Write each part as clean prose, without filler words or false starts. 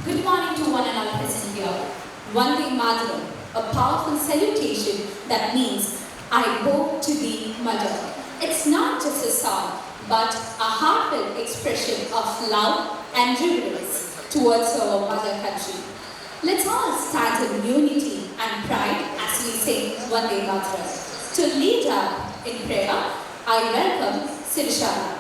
Good morning to one and all present here. Vande Mataram, a powerful salutation that means I bow to thee, mother. It's not just a song, but a heartfelt expression of love and reverence towards our mother country. Let's all stand in unity and pride as we sing Vande Mataram. To lead up in prayer, I welcome Sirishala.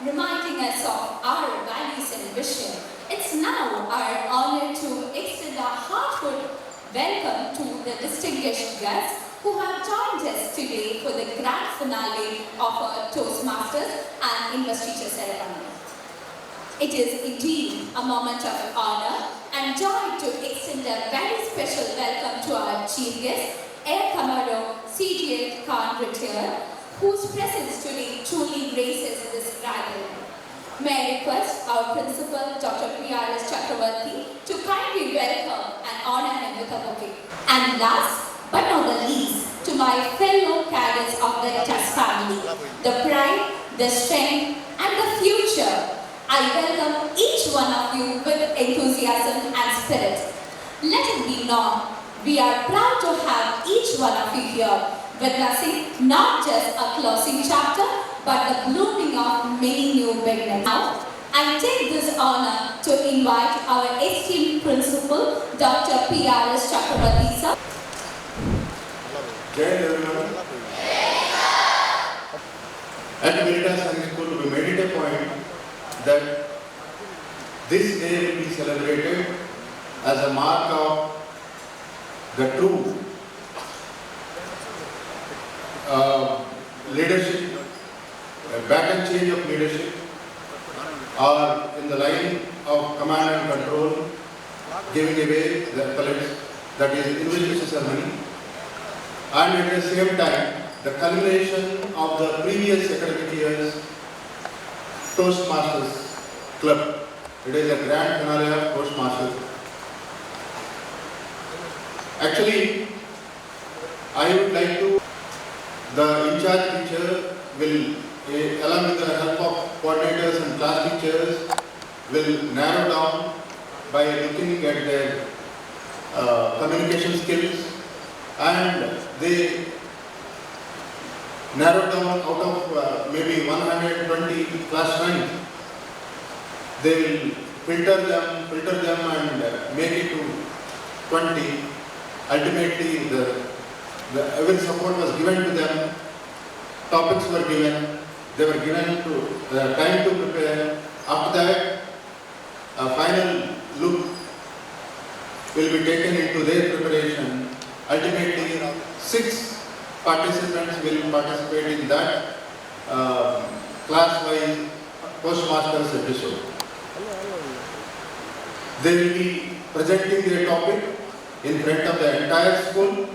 Reminding us of our values and vision, it's now our honor to extend a heartfelt welcome to the distinguished guests who have joined us today for the grand finale of our Toastmasters and investiture ceremony. It is indeed a moment of honor and joy to extend a very special welcome to our chief guest, Air Commodore C.G. Khan retired, whose presence today truly graces this gathering. May I request our principal, Dr. P.R.S. Chakravarti, to kindly welcome and honor him with a bouquet. And last but not the least, to my fellow cadets of the Veritas family, the pride, the strength, and the future, I welcome each one of you with enthusiasm and spirit. Let it be known, we are proud to have each one of you here, witnessing not just a closing chapter, but the blooming of many new beginnings. Now, I take this honor to invite our esteemed principal, Dr. P.R.S. Chakravarti sir. Jai everyone. At Veritas Sainik School, we made it a point that this day will be celebrated as a mark of the true leadership, a baton change of leadership, or in the line of command and control, giving away the colors, that is inauguration ceremony, and at the same time, the culmination of the previous academic year's Toastmasters Club. It is a grand finale of Toastmasters. Actually, I would like to, the in-charge teacher will, along with the help of coordinators and class teachers, will narrow down by looking at their communication skills, and they narrow down out of maybe 120 class ranks. They will filter them and make it to 20. Ultimately, every support was given to them, topics were given, they were given to time to prepare. After that, a final look will be taken into their preparation. Ultimately, 6 participants will participate in that class-wise Toastmasters episode. They will be presenting their topic in front of the entire school,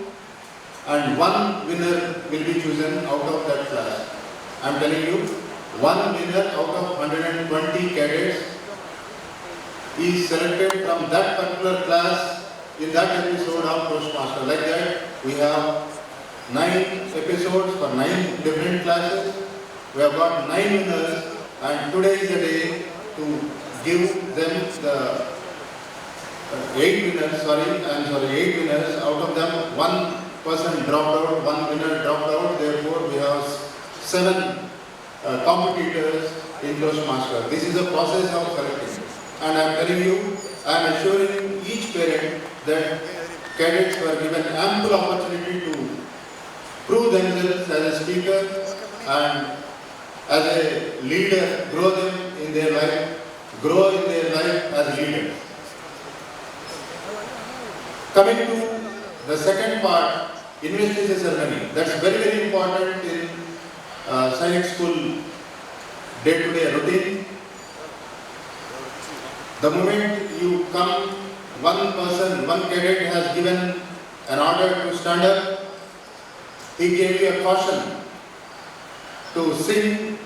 and one winner will be chosen out of that class. I am telling you, one winner out of 120 cadets is selected from that particular class in that episode of Toastmaster. Like that, we have 9 episodes for 9 different classes. We have got 9 winners, and today is the day to give them the 8 winners, 8 winners, out of them one person dropped out, one winner dropped out, therefore we have 7 competitors in Toastmasters. This is a process of selecting. And I am telling you, I am assuring each parent that cadets were given ample opportunity to prove themselves as a speaker and as a leader, grow them in their life, grow in their life as leaders. Coming to the second part, investigation ceremony. That's very, very important in Sainik school day-to-day routine. The moment you come, one person, one cadet has given an order to stand up. He gave you a caution to sing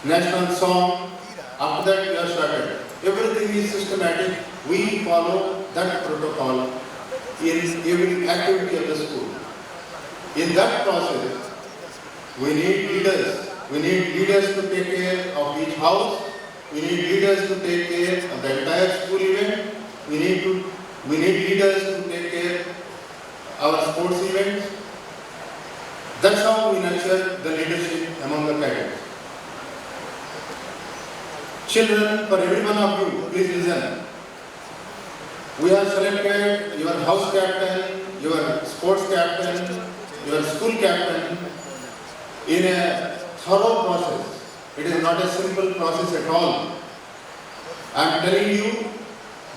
national song. After that we are started. Everything is systematic. We follow that protocol in every activity of the school. In that process, we need leaders. We need leaders to take care of each house. We need leaders to take care of the entire school event. We need leaders to take care of our sports events. That's how we nurture the leadership among the cadets. Children, for every one of you, please listen. We have selected your house captain, your sports captain, your school captain in a thorough process. It is not a simple process at all. I am telling you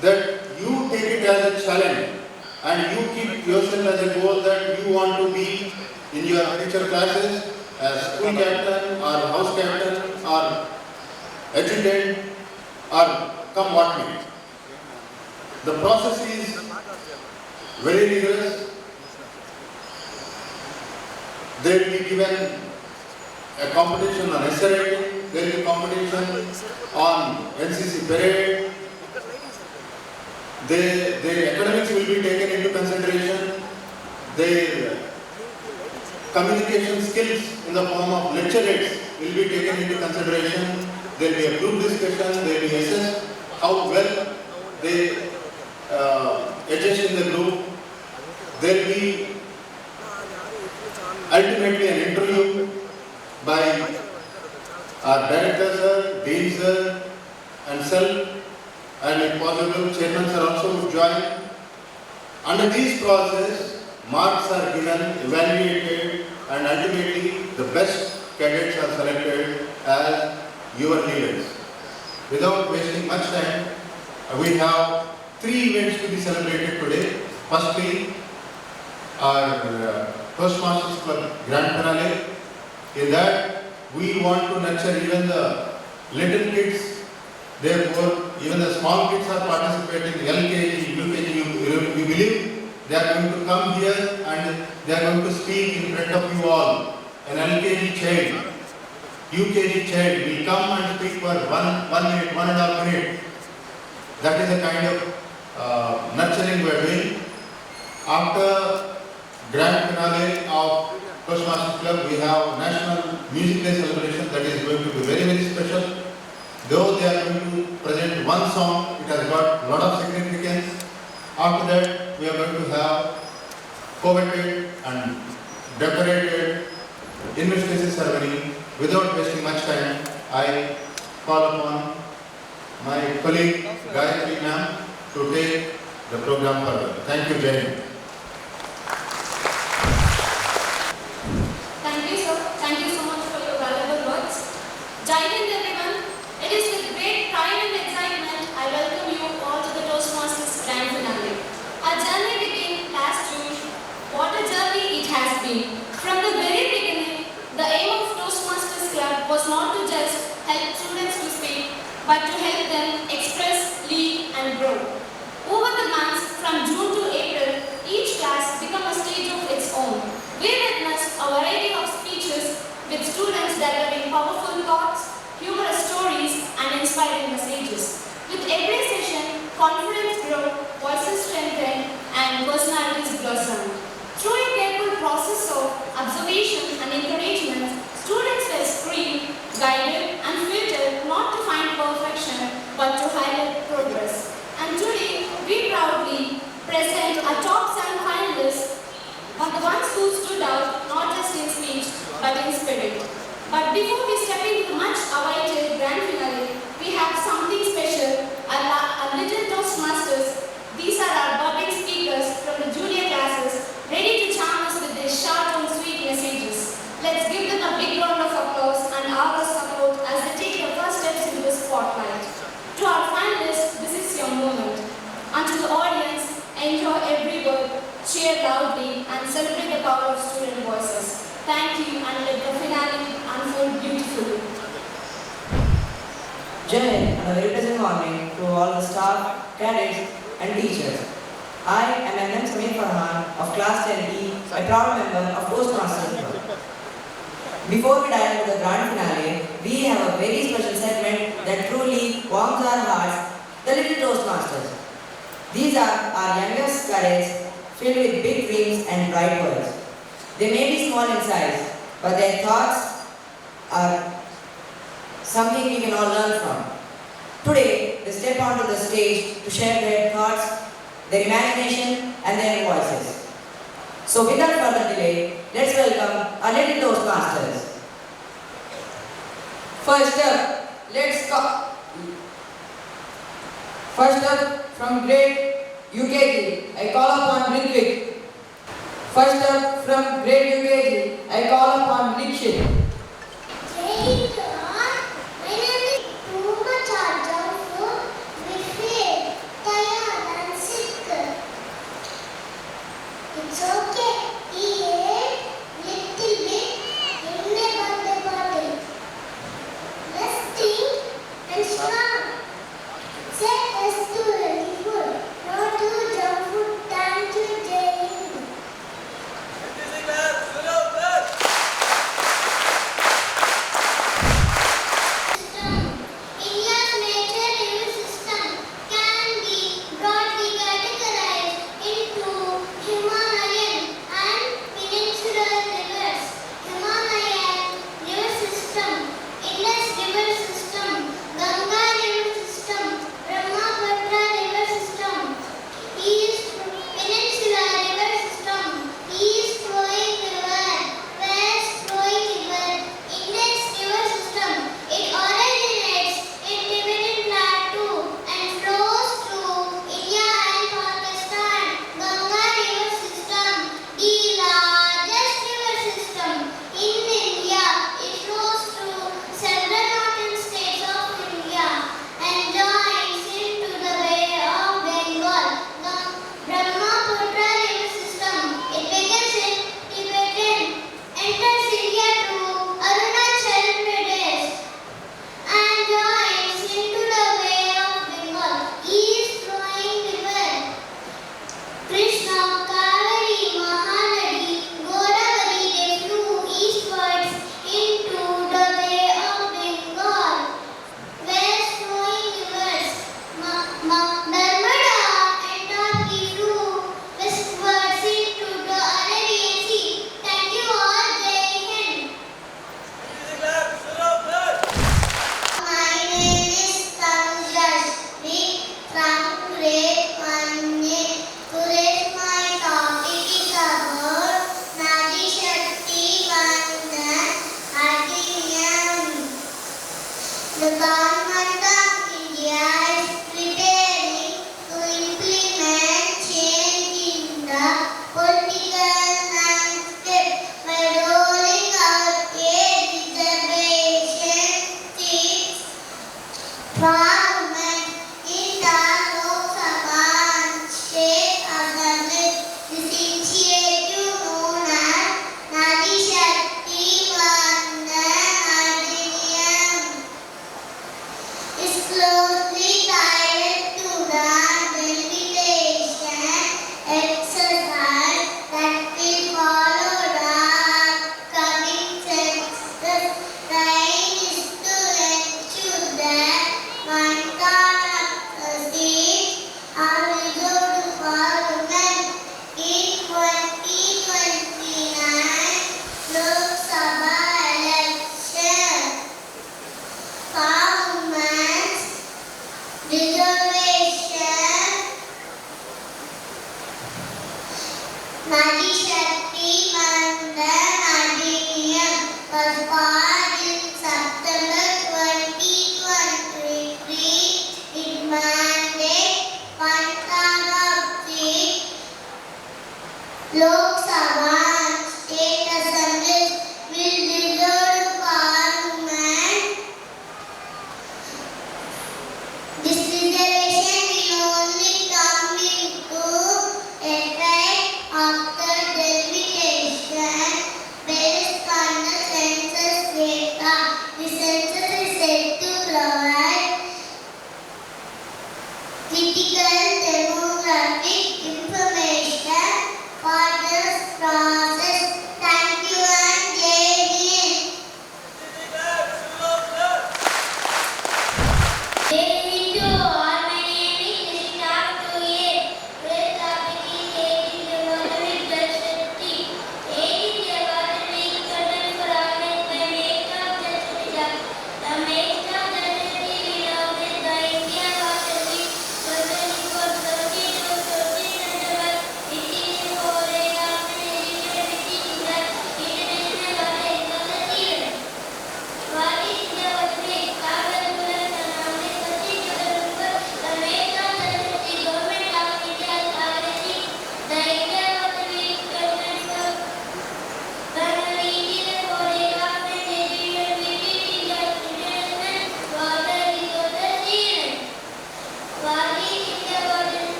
that you take it as a challenge and you keep yourself as a goal that you want to be in your future classes as school captain or house captain or adjutant or come what may. The process is very rigorous. They will be given a competition on essay writing, there will be competition on NCC parade. Their academics will be taken into consideration. Their communication skills in the form of lecturettes will be taken into consideration. There will be a group discussion, they will be assessed how well they adjust in the group. There will be ultimately an interview by our director sir, dean sir and self, and if possible chairman sir also would join. Under this process, marks are given, evaluated, and ultimately the best cadets are selected as your leaders. Without wasting much time, we have 3 events to be celebrated today. Firstly, our Toastmasters Club Grand Finale. In that, we want to nurture even the little kids. Therefore, even the small kids are participating. LKG, UKG, we believe they are going to come here and they are going to speak in front of you all. An LKG child, UKG child will come and speak for 1 minute, 1.5 minutes. That is the kind of nurturing we are doing. After grand finale of Toastmasters Club, we have National Music Day celebration that is going to be very, very special. Though they are going to present one song, it has got a lot of significance. After that, we are going to have coveted and decorated investigation ceremony. Without wasting much time, I call upon my colleague Gayatri ma'am to take the program further. Thank you, Jay. Thank you, sir. Thank you so much for your valuable words. Jai Hind, everyone. It is with great pride and excitement I welcome you all to the Toastmasters Grand Finale. Our journey began last June. What a journey it has been. From the very beginning, the aim of Toastmasters Club was not to just help students to speak, but to help them express, lead and grow. Over the months from June to April, each class became a stage of its own. We witnessed a variety of speeches with students delivering powerful thoughts, humorous stories and inspiring messages. With every session, confidence grew, voices strengthened and personalities blossomed. Through a careful process of observation and encouragement, students were screened, guided and filtered not to find perfection but to highlight progress. And today, we proudly present our top 7 finalists, but the ones but in spirit. But before we step into the much awaited grand finale, we have something special, a little Toastmasters. These are our budding speakers from the junior classes, ready to charm us with their short and sweet messages. Let's give them a big round of applause and our support as they take their first steps into the spotlight. To our finalists, this is your moment. And to the audience, enjoy every word, cheer loudly, and celebrate the power of student voices. Thank you, and let the finale unfold beautifully. Jai and a very pleasant morning to all the staff, cadets, and teachers. I am M. Samir Farhan of Class 10E, a proud member of Toastmasters Club. Before we dive into the grand finale, we have a very special segment that truly warms our hearts, the Little Toastmasters. These are our youngest cadets filled with big dreams and bright words. They may be small in size, but their thoughts are something we can all learn from. Today, they step onto the stage to share their thoughts, their imagination, and their voices. So without further delay, let's welcome our Little Toastmasters. First up from grade UKG, I call upon Ritwik. First up from grade UKG, I call upon Rikshit. It's okay. He ate little bit in the birthday party. Let's think and strong. Say yes to healthy food, no to junk food. Thank you, Jai Hind.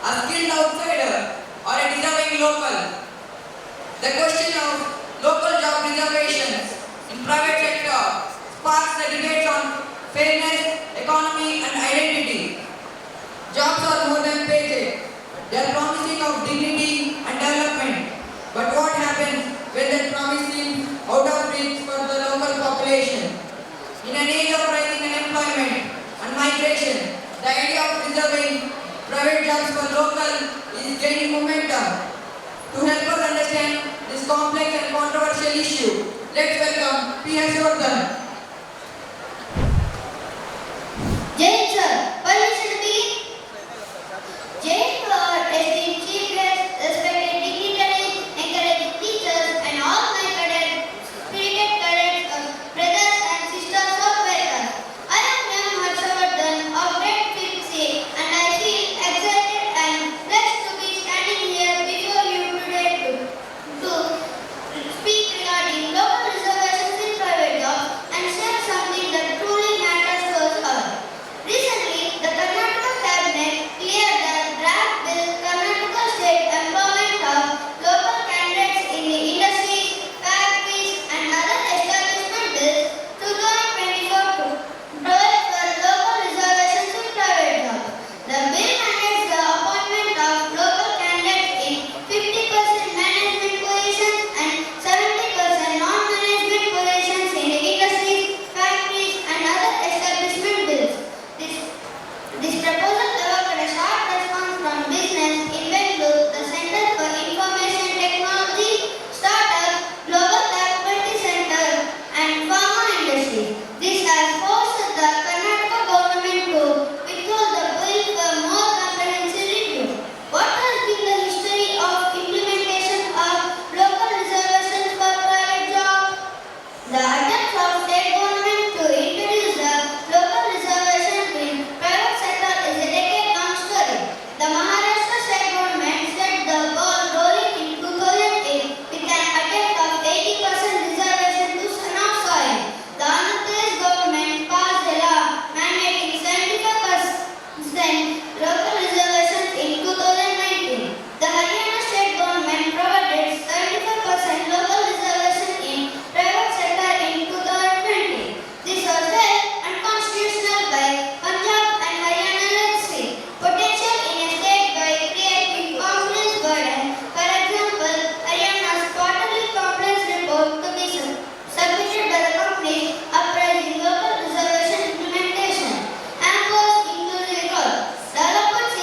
a skilled outsider, or a deserving local. The question of local job reservations in private sector sparks the debates on fairness, economy and identity. Jobs are more than paycheck. They are promising of dignity and development. But what happens when that promise seems out of reach for the local population? In an age of rising unemployment and migration, the idea of reserving private jobs for local is gaining momentum. To help us understand this complex and controversial issue, let's welcome P.S. Jordan. Jai sir, permission to begin? Jai for esteemed chief guests, respected dignitaries, encouraging teachers, and all my spirited cadets, brothers and sisters of Veritas. I am young Harshavardhan of grade 5C, and I feel excited and blessed to be standing here before you today to speak regarding local reservations in private jobs and share something that truly matters to us all. Recently, the Karnataka Cabinet cleared the draft bill Karnataka State Employment of Local Candidates in the Industries, Factories and Other Establishment Bills 2024 to provide for local reservations in private jobs. The bill mandates the appointment of local candidates in 50% management positions and 70% non-management positions in the industries, factories and other establishment bills. This proposal evoked a sharp response from business in Bengaluru, the Center for Information Technology, Startup, Global Capability Center and Pharma Industry. This has forced the Karnataka government to withhold the bill for more comprehensive review. What has been the history of implementation of local reservations for private jobs? The attempts of state government to introduce the local reservation in private sector is a decade-long story. The Maharashtra state government set the ball rolling in 2008 with an attempt of 80% reservation to son of soil. The Andhra Pradesh government passed a law mandating 75% local reservations in 2019. The Haryana state government provided 75% local reservation in private sector in 2020. This was held unconstitutional by Punjab and Haryana legislature. Potential in a state by creating confidence burden. For example, Haryana's quarterly complaints report to be submitted by the companies appraising local reservation implementation. Ambos inclusive growth. Developed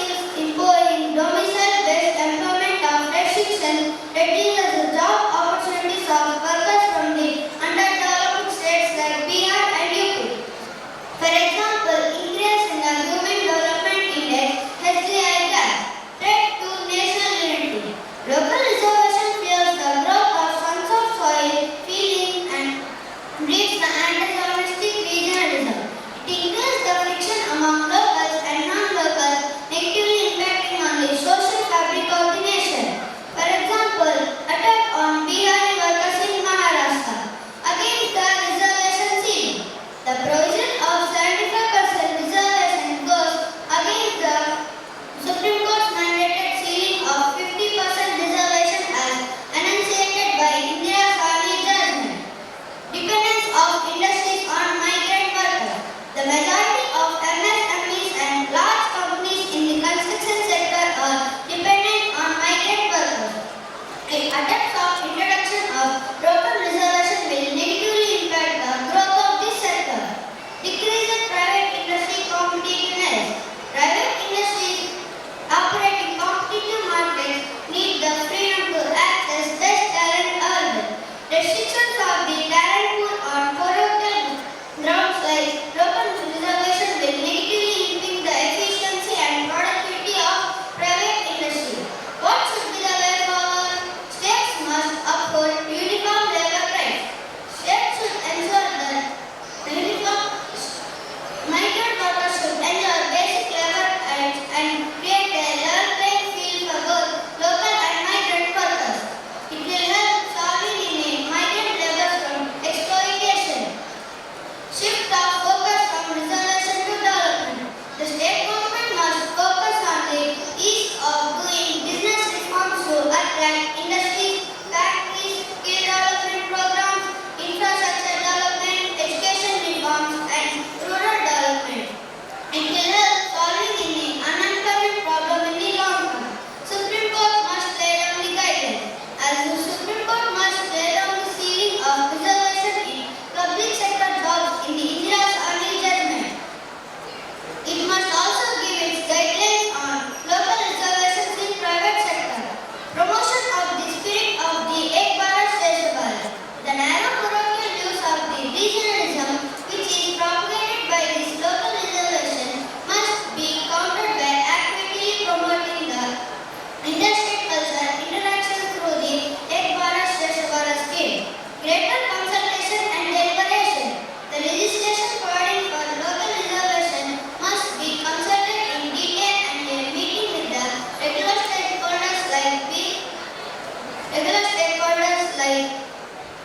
life.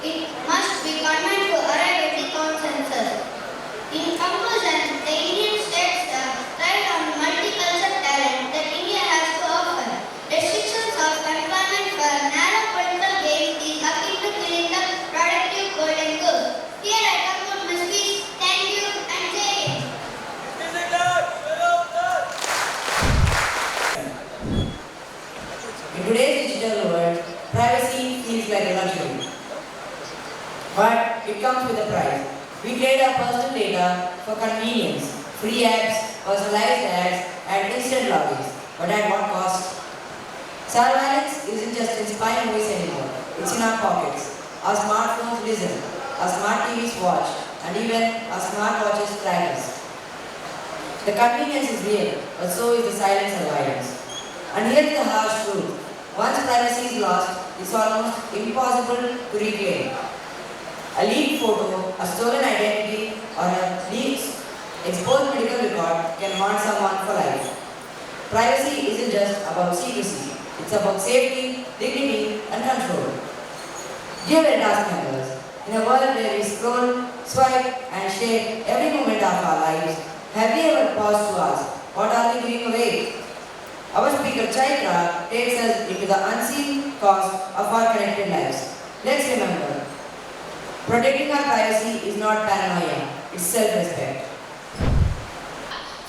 It must be government to arrive at the consensus. In conclusion, the Indian states thrive on multicultural talent that India has to offer. Restrictions of employment for narrow political gains is akin to killing the productive golden goose. Here I conclude my speech. Thank you and Jai Hind. In today's digital world, privacy feels like a luxury. But it comes with a price. We trade our personal data for convenience, free apps, personalized ads, and instant logins. But at what cost? Surveillance isn't just in spy movies anymore. It's in our pockets. Our smartphones listen, our smart TVs watch, and even our smartwatches track us. The convenience is real, but so is the silent surveillance. And here's the harsh truth. Once privacy is lost, it's almost impossible to reclaim. A leaked photo, a stolen identity, or a leaked exposed medical record can haunt someone for life. Privacy isn't just about secrecy. It's about safety, dignity, and control. Dear Veritas members, in a world where we scroll, swipe, and share every moment of our lives, have we ever paused to ask, what are we giving away? Our speaker Chaitra takes us into the unseen cost of our connected lives. Let's remember, protecting our privacy is not paranoia, it's self-respect.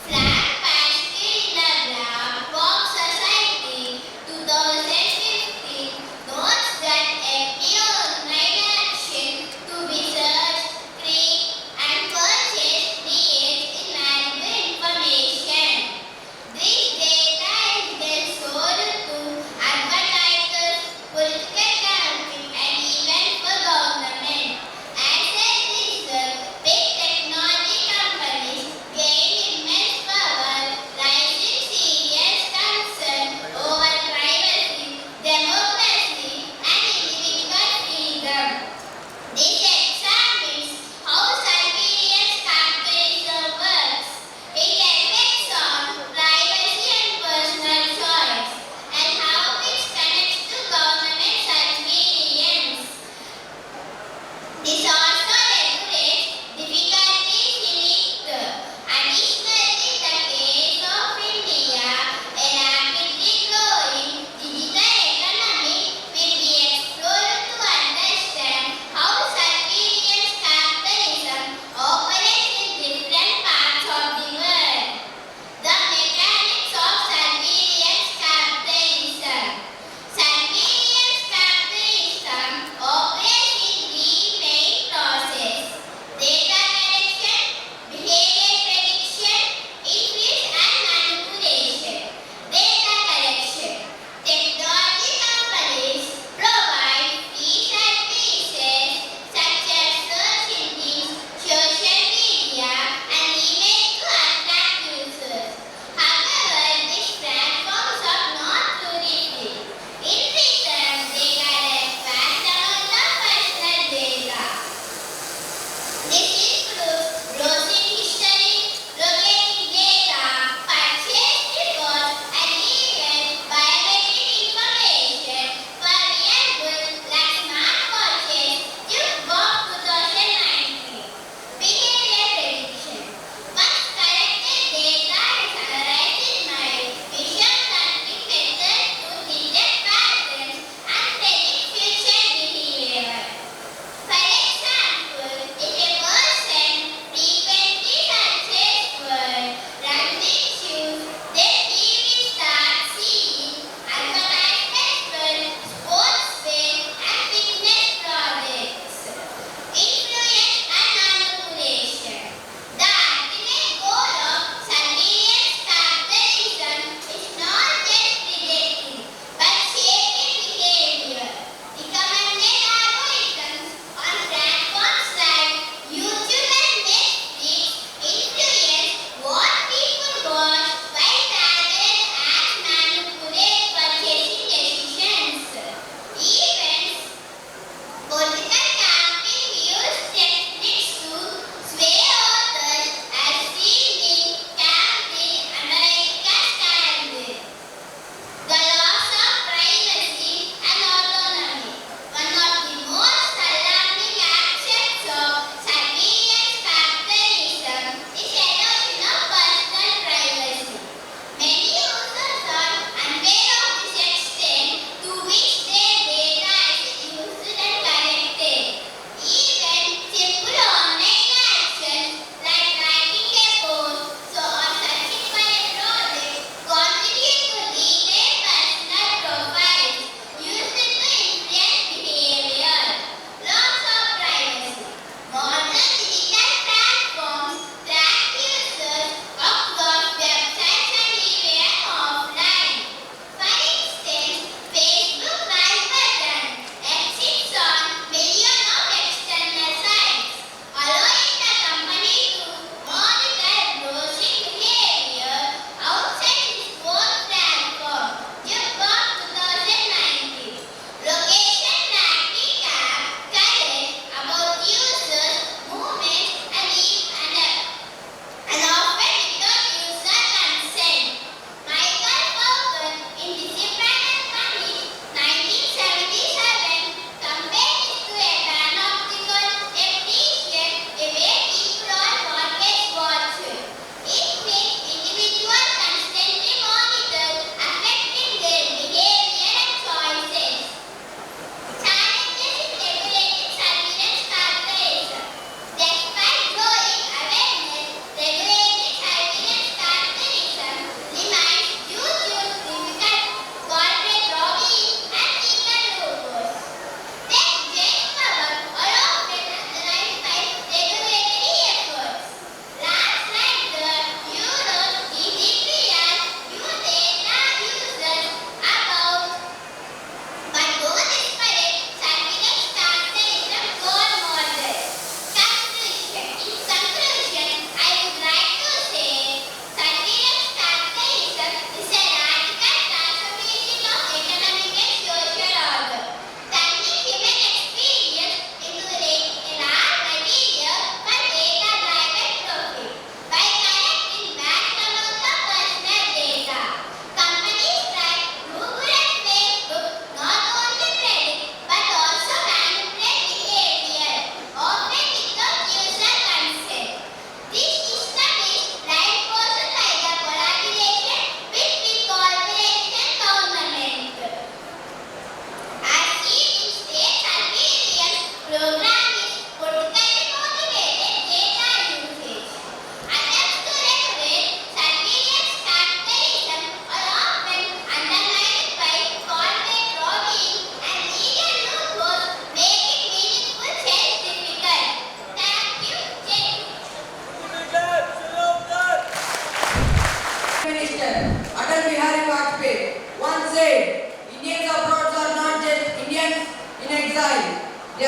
Flag pasted in the Black Box Society 2015 notes that every online action to be searched, clicked, and purchased needs invaluable information. This data is then sold to advertisers, political campaigns, and even for government. As a result, big technology companies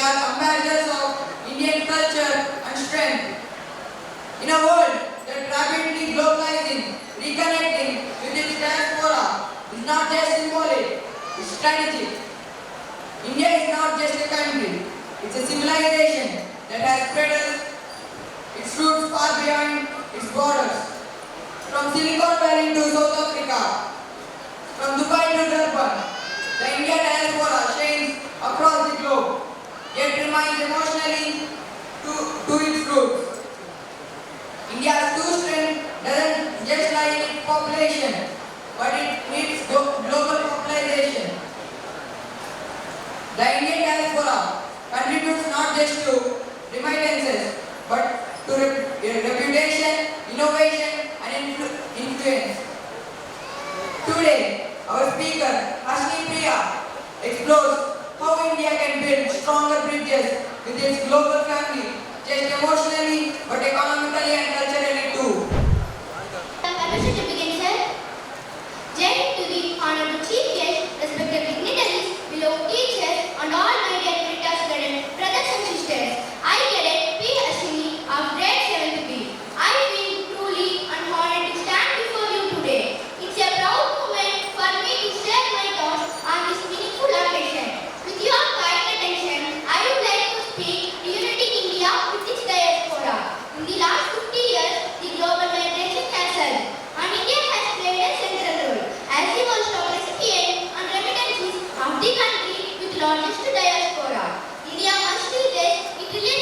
are ambassadors of Indian culture and strength. In a world that rapidly globalizing, reconnecting with its diaspora is not just symbolic, it's strategic. India is not just a country, it's a civilization that has spread its roots far beyond its borders. From Silicon Valley to South Africa, from Dubai to Durban, the Indian diaspora shines across the globe, yet remains emotionally to its roots. India's true strength doesn't just lie in its population, but in its global popularization. The Indian diaspora contributes not just to remittances, but to reputation, innovation, and influence. Today, our speaker, Hashni Priya, explores how India can build stronger bridges with its global family, just emotionally, but economically and culturally too. Permission to begin, sir. Jai to the Honorable Chief Guest, respected dignitaries, below teachers, and all my dear Veritas students, brothers and sisters. I cadet P. Ashwini of grade 7th B. I feel truly and honored to stand before you today. It's a proud moment for me to share my thoughts on this meaningful occasion. With your kind attention, I would like to speak Reuniting India with its diaspora. In the last 50 years, the global migration has surged, and India has played a central role as the most of recipient and remittances of the country with largest diaspora. India must do this. It really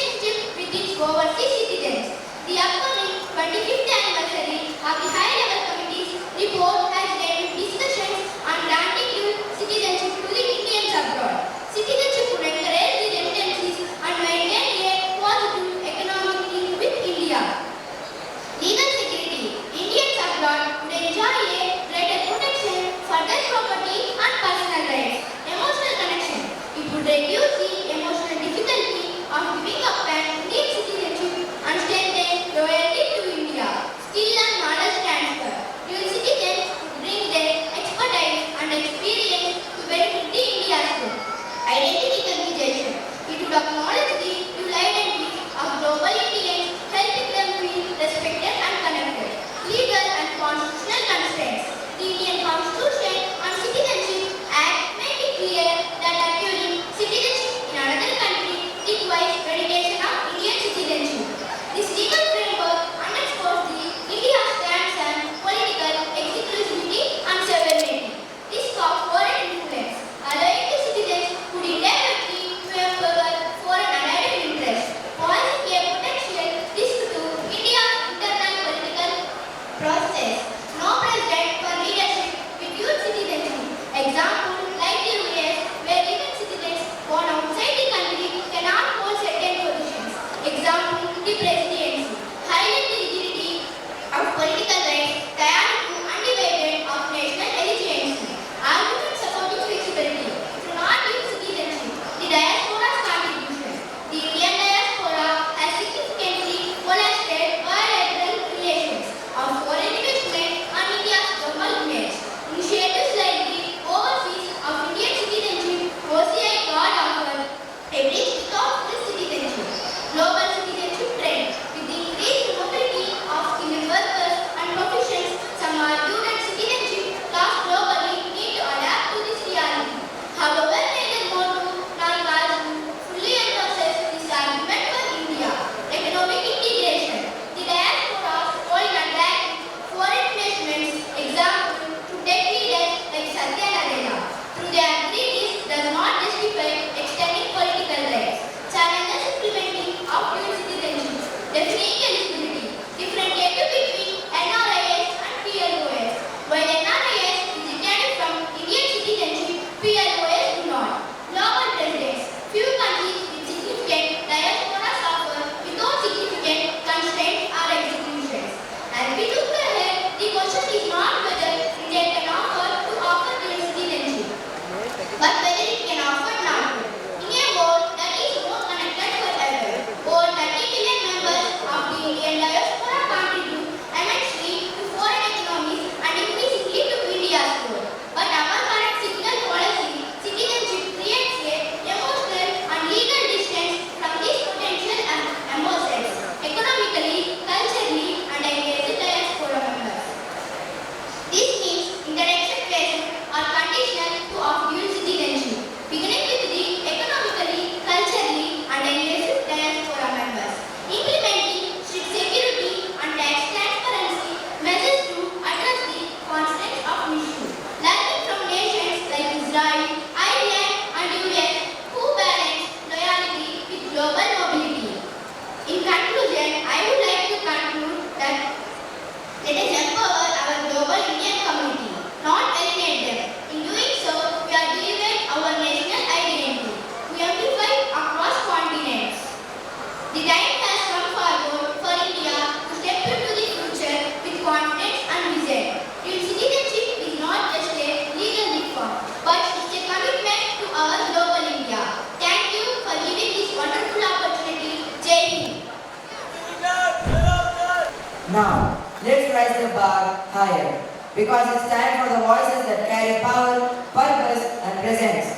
higher, because it's time for the voices that carry power, purpose, and presence.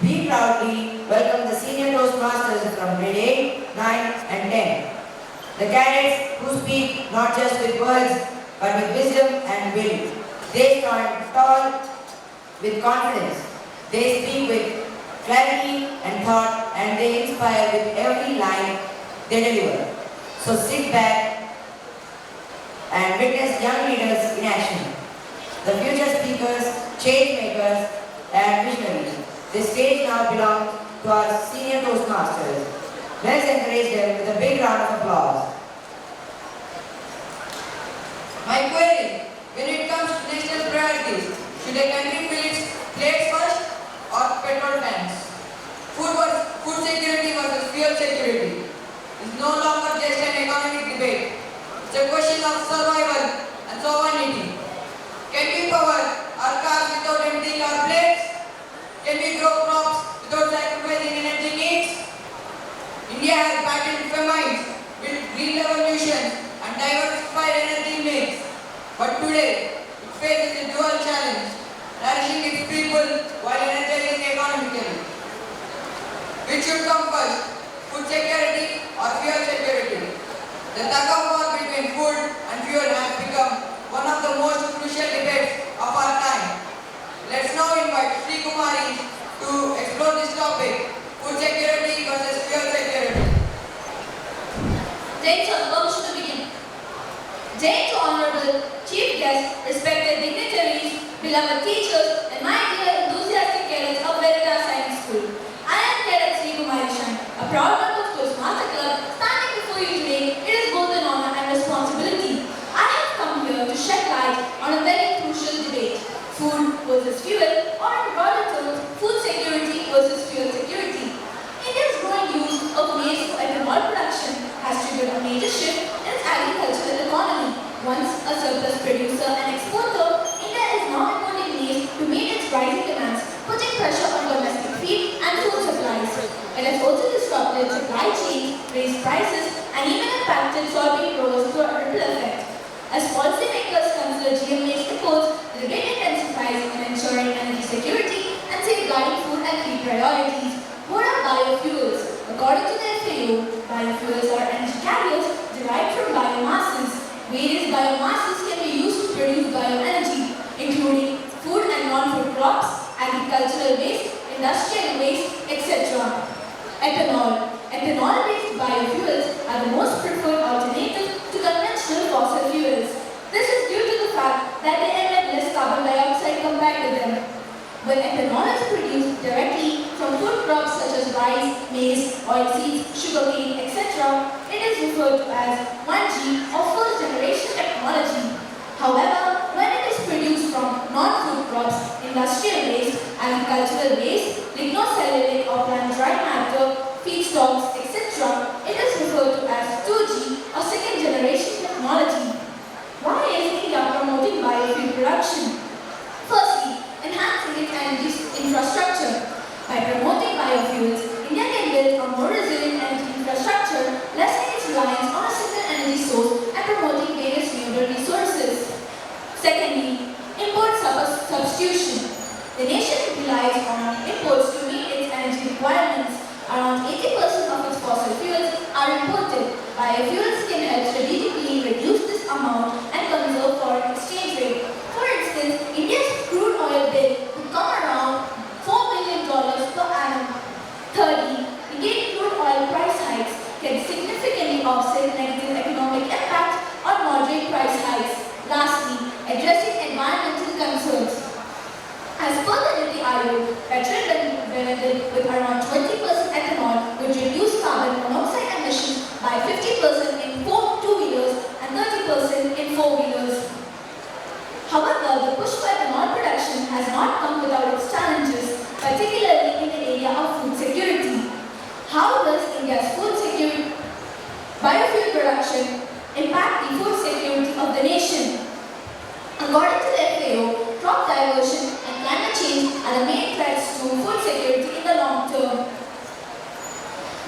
We proudly welcome the senior Toastmasters from grade 8, 9, and 10. The cadets who speak not just with words, but with wisdom and will. They stand tall with confidence. They speak with clarity and thought, and they inspire with every line they deliver. So sit back and witness young leaders in action. The future speakers, change makers, and visionaries. This stage now belongs to our senior Toastmasters. Let's encourage them with a big round of applause. My query, when it comes to national priorities, should a country fill its plates first or petrol tanks? Food security versus fuel security is no longer just an economic debate. It's a question of survival and sovereignty. Can we power our cars without emptying our plates? Can we grow crops without sacrificing energy needs? India has battled famines, built green revolutions, and diversified energy mix. But today, it faces a dual challenge, nourishing its people while energizing economically. Which should come first, food security or fuel security? The tug-of-war between food and fuel has become one of the most crucial debates of our time. Let's now invite Sri Kumari to explore this topic, food security versus fuel security. Thanks for the permission to begin. Dear to honorable chief guests, respected dignitaries, beloved teachers, and my dear enthusiastic cadets of Veritas Sainik School. I am Cadet Sri Kumari, a proud member of Toastmaster Club. Standing before you today, it is both an honor and responsibility. I have come here to shed light on a very crucial debate: food versus fuel, or in broader terms, food security versus fuel security. India's growing use of maize for ethanol production has triggered a major shift in its agricultural economy. Once a surplus producer and exporter, India is now importing maize to meet its rising demands, putting pressure on domestic feed and food supplies. It has also disrupted supply chains, raised prices, and even impacted soybean growers through a ripple effect. As policymakers consider GM maize imports, the debate intensifies in ensuring energy security and safeguarding food and feed priorities. What are biofuels? According to the FAO, biofuels are energy carriers derived from biomasses. Various biomasses can be used to produce bioenergy, including food and non-food crops, agricultural waste, industrial waste, etc. Ethanol. Ethanol-based biofuels are the most preferred alternative to conventional fossil fuels. This is due to the fact that they emit less carbon dioxide compared to them. When ethanol is produced directly from food crops such as rice, maize, oilseeds, sugarcane, etc., it is referred to as 1G or first generation technology. However, when it is produced from non-food crops, industrial waste, agricultural waste, lignocellulosic or plant dry matter, feedstocks, etc., it is referred to as 2G or second generation technology. Why is India promoting biofuel production? Firstly, enhancing its energy infrastructure. By promoting biofuels, India can build a more resilient energy infrastructure, lessening its reliance on a single energy source and promoting various renewable resources. Secondly, import substitution. The nation relies on imports to meet its energy requirements. Around 80% of its fossil fuels are imported. Biofuels can help strategically reduce this amount and conserve foreign exchange rate. For instance, India's crude oil bill would come around $4 billion per annum. Thirdly, Indian crude oil price hikes can significantly offset negative economic impact on moderate price hikes. Lastly, addressing environmental concerns. As per the NITI Aayog, petrol blended with around 20% ethanol would reduce carbon monoxide emissions by 50% in two-wheelers and 30% in four-wheelers. However, the push for ethanol production has not come without its challenges, particularly in the area of food security. How does India's food security, biofuel production impact the food security of the nation? According to the FAO, crop diversion and climate change are the main threats to food security in the long term.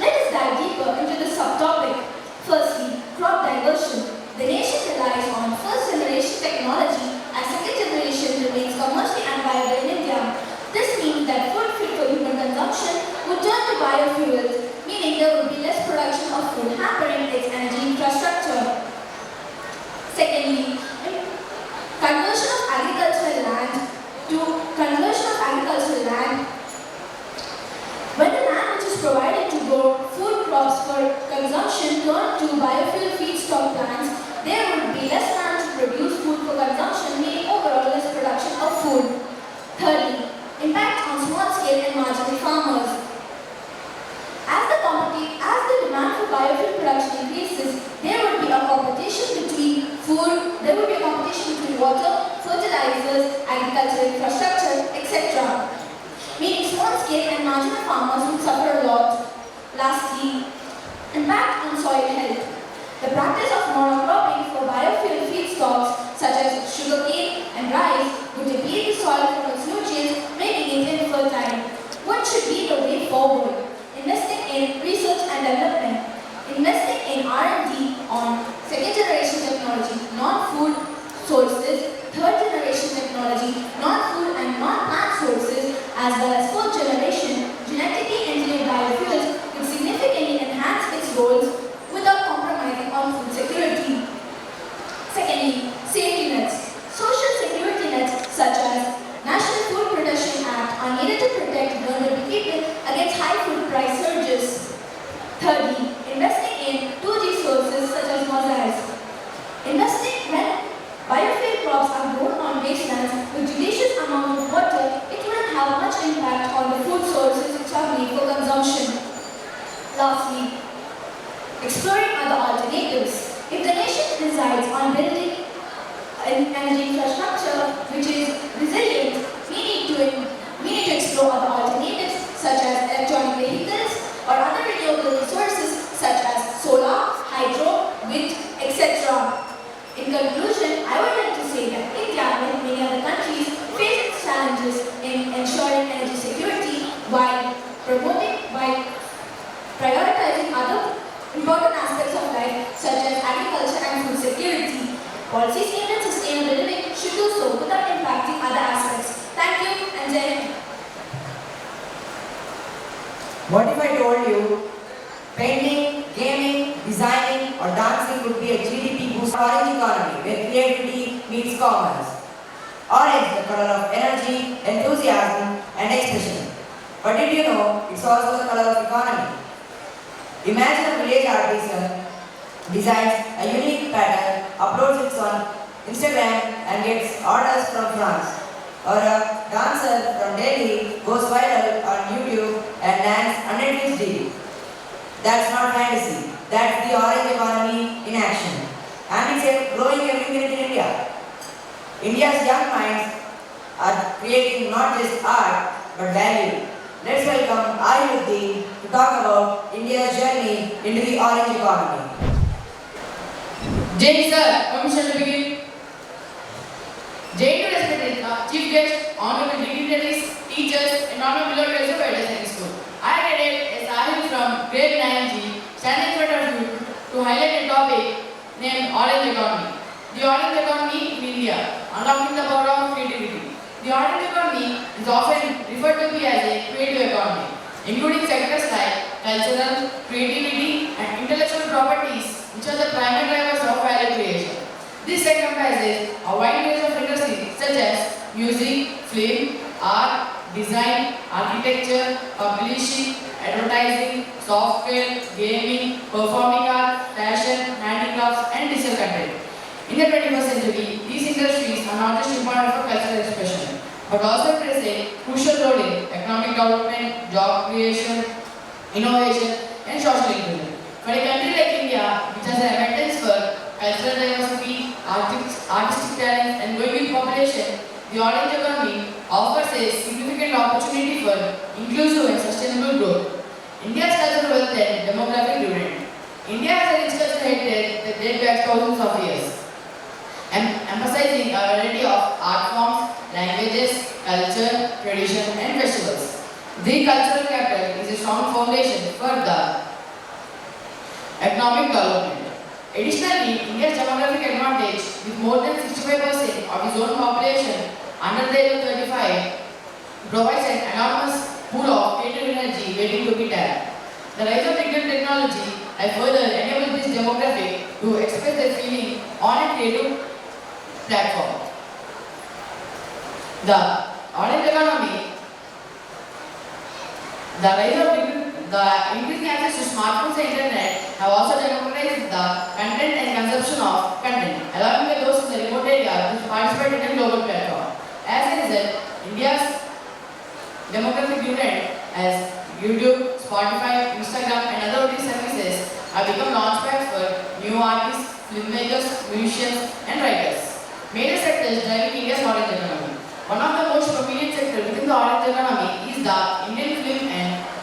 Let us dive deeper into the subtopic. Firstly, crop diversion. The nation relies on first-generation technology scale and marginal farmers would suffer a lot. Lastly, impact on soil health. The practice of monocropping for biofuel feedstocks such as sugarcane and rice would deplete the soil from its nutrients, making it infertile. What should be the way forward? Investing in research and development. Investing in R&D on second-generation technology, non-food sources, third-generation technology, non-food and non-plant sources, as well as fourth-generation genetically engineered biofuels could significantly enhance its roles without compromising on food security. Secondly, safety nets. Social security nets such as National Food Protection Act are needed to protect vulnerable people against high food price surges. Thirdly, investing in 2G sources such as mosaics. Investing when biofuel crops are grown on wastelands with judicious amount of water, it wouldn't have much impact on the food sources which are made for consumption. Lastly, exploring other alternatives. If the nation decides on building an energy infrastructure which is resilient, we need to explore other alternatives such as electronic vehicles or other renewable resources such as solar, hydro, wind, etc. In conclusion, I would like to say that India and many other countries face challenges in ensuring energy security while prioritizing other important aspects of life such as agriculture and food security. Policies aimed at sustainable living should do so without impacting other aspects. Thank you and Jai Hind. What if I told you painting, gaming, designing or dancing would be a GDP boost for orange economy where creativity meets commerce? Orange, the color of energy, enthusiasm and expression. But did you know it's also the color of economy? Imagine a village artisan designs a unique pattern, uploads it on Instagram and gets orders from France. Or a dancer from Delhi goes viral on YouTube and lands 100 deal. That's not fantasy. That's the orange economy in action. And it's growing every minute in India. India's young minds are creating not just art but value. Let's welcome Ayuddin to talk about India's journey into the orange economy. Jai sir, permission to begin. Jai to respected chief guest, honorable dignitaries, teachers, and honorable below Veritas Sainik School. I graduate as Ahil from grade 9G, standing in front of you to highlight a topic named orange economy. The orange economy in India, unlocking the power of creativity. The orange economy is often referred to be as a creative economy, including sectors like cultural, creativity, and intellectual properties, which are the primary drivers of value creation. This encompasses a wide range of industries such as music, film, art, design, architecture, publishing, advertising, software, gaming, performing arts, fashion, handicrafts, and digital content. In the 21st century, these industries are not just important for cultural expression, but also play a crucial role in economic development, job creation, innovation, and social inclusion. For a country like India, which has an abundance for cultural diversity, artistic talent, and growing population, the orange economy offers a significant opportunity for inclusive and sustainable growth. India's cultural wealth and demographic dividend. India has a rich cultural heritage that dates back thousands of years, emphasizing a variety of art forms, languages, culture, tradition, and festivals. The cultural capital is a strong foundation for the economic development. Additionally, India's demographic advantage, with more than 65% of its own population under the age of 35, provides an enormous pool of creative energy waiting to be tapped. The rise of digital technology has further enabled this demographic to express their feeling on a creative platform. The orange economy, the increasing access to smartphones and internet have also democratized the content and consumption of content, allowing those in the remote area to participate in a global platform. As a result, India's demographic unit as YouTube, Spotify, Instagram, and other OTT services have become launchpads for new artists, filmmakers, musicians, and writers. Major sectors driving India's orange economy. One of the most prominent sectors within the orange economy is the Indian film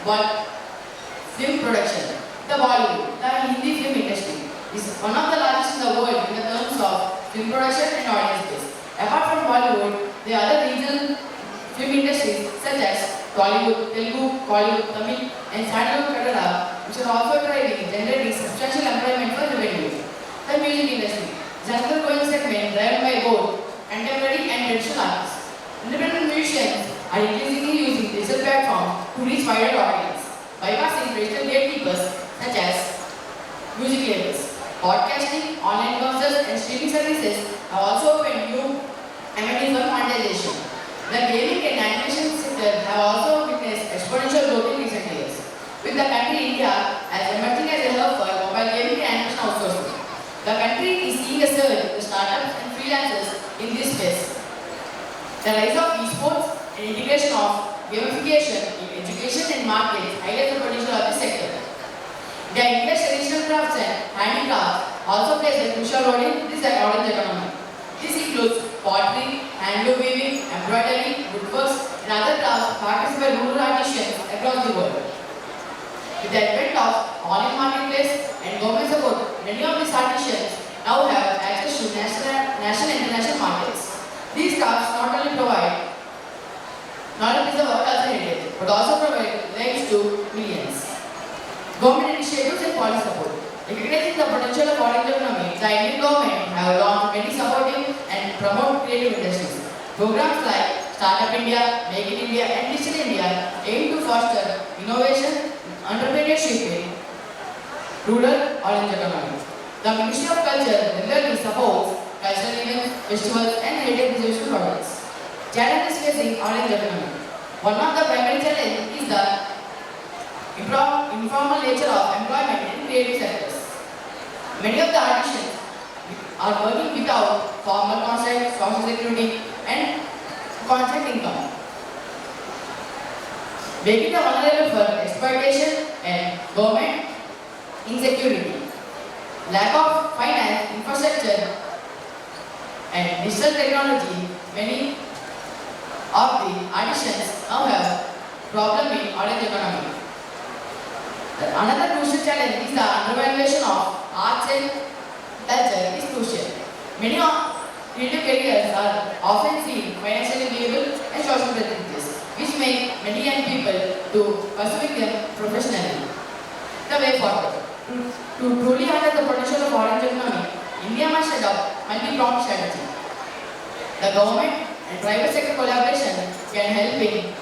But film production, the Bollywood, the Hindi film industry, is one of the largest in the world in the terms of film production and audience base. Apart from Bollywood, the other regional film industries such as Tollywood, Telugu, Kollywood, Tamil and Sandalwood Kannada, which are also generating substantial employment for revenue. The music industry is another growing segment driven by both contemporary and traditional artists. Independent musicians are increasingly using digital platforms to reach wider audience, bypassing traditional gatekeepers such as music labels. Podcasting, online concerts and streaming services have also opened new avenues for monetization. The gaming and animation sector have also witnessed exponential growth in recent years, with the country India as emerging as a hub for mobile gaming and animation outsourcing. The country is seeing a surge in startups and freelancers in this space. The rise of esports and integration of gamification in education and markets highlight the potential of this sector. The India's traditional crafts and handicrafts also plays a crucial role in this orange economy. This includes pottery, handloom weaving, embroidery, woodworks, and other crafts practiced by rural artisans across the world. With the advent of online marketplace and government support, many of these artisans now have access to national and international markets. These crafts not only preserve our cultural heritage, but also provide lives to millions. Government initiatives and policy support. Recognizing the potential of orange economy, the Indian government have launched many supportive and promote creative industries. Programs like Startup India, Make in India and Digital India aim to foster innovation, entrepreneurship in rural orange economy. The Ministry of Culture regularly supports cultural events, festivals and heritage preservation projects. Challenges facing orange economy. One of the primary challenges is the informal nature of employment in creative sectors. Many of the artisans are working without formal contract, social security and contract income, making them vulnerable for exploitation and government insecurity. Lack of finance, infrastructure and digital technology, many of the artisans now have problem in orange economy. Another crucial challenge is the undervaluation of arts and culture is crucial. Many creative careers are often seen financially viable and social prestigious, which make many young people to pursue them professionally. The way forward. To truly harness the potential of orange economy, India must adopt multi-pronged strategy. The government and private sector collaboration can help in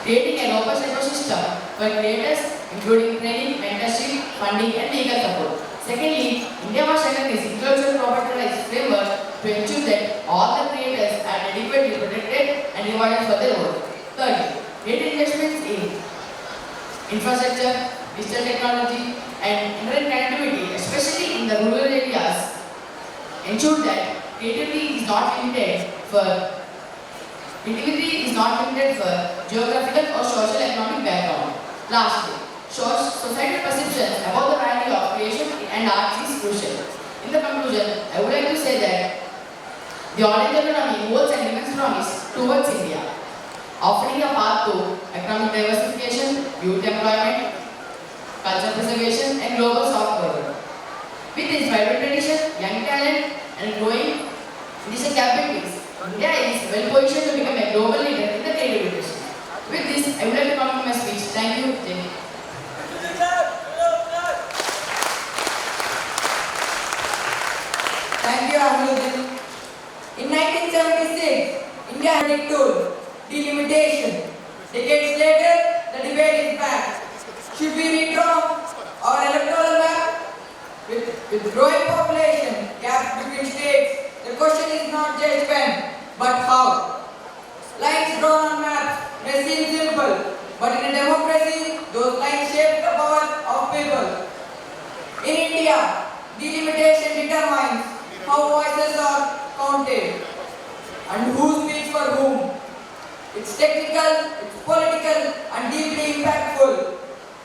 creating a robust ecosystem for creators, including training, mentorship, funding, and legal support. Secondly, India must recognize intellectual property rights framework to ensure that all the creators are adequately protected and rewarded for their work. Thirdly, great investments in infrastructure, digital technology, and internet connectivity, especially in the rural areas, ensure that creativity is not limited for geographical or social economic background. Lastly, societal perceptions about the value of creation and art is crucial. In the conclusion, I would like to say that the orange economy holds an immense promise towards India, offering a path to economic diversification, youth employment, cultural preservation, and global soft power. With its vibrant tradition, young talent, and growing digital capabilities, India is well positioned to become a global leader in the creative industry. With this, I would like to conclude my speech. Thank you, Jenny. Thank you, Anuruddin. In 1976, India had a tool, delimitation. Decades later, the debate is back. Should we redraw our electoral map? With growing population, gaps between states, the question is not just when, but how. Lines drawn on maps may seem simple, but in a democracy, those lines shape the power of people. In India, delimitation determines how voices are counted and who speaks for whom. It's technical, it's political, and deeply impactful.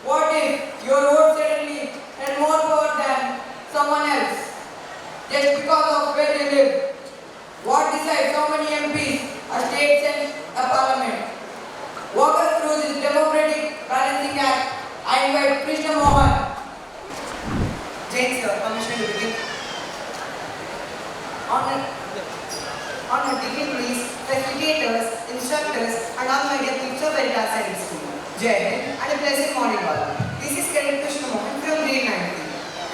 What if your vote suddenly had more power than someone else, just because of where you live? What decides how many MPs a state sends a parliament? Walk us through this democratic I invite Krishna Mohan. Jain sir, permission to begin. Honor dignitaries, facilitators, instructors, and all my dear people of Veritas Sainik School. Jai Hind and a pleasant morning all. This is Cadet Krishna Mohan from grade 19.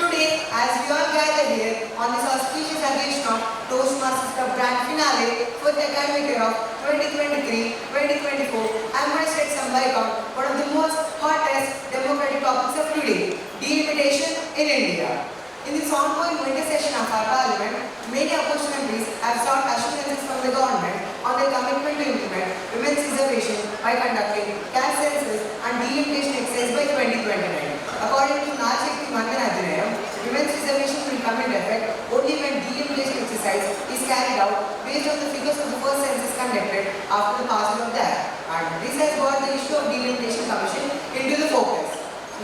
Today, as we all gather here on this auspicious occasion of Toastmasters Cup Grand Finale for the academic year of 2023-2024, I am going to shed some light on one of the most hottest democratic topics of today, delimitation in India. In this ongoing winter session of our parliament, many opportunities have sought assurances from the government on their commitment to implement women's reservation by conducting caste census and delimitation exercise by 2029. According to Nashikti Mandana, women's reservation will come into effect only when delimitation exercise is carried out based on the figures of the first census conducted after the passing of the Act. And this has brought the issue of delimitation commission into the focus.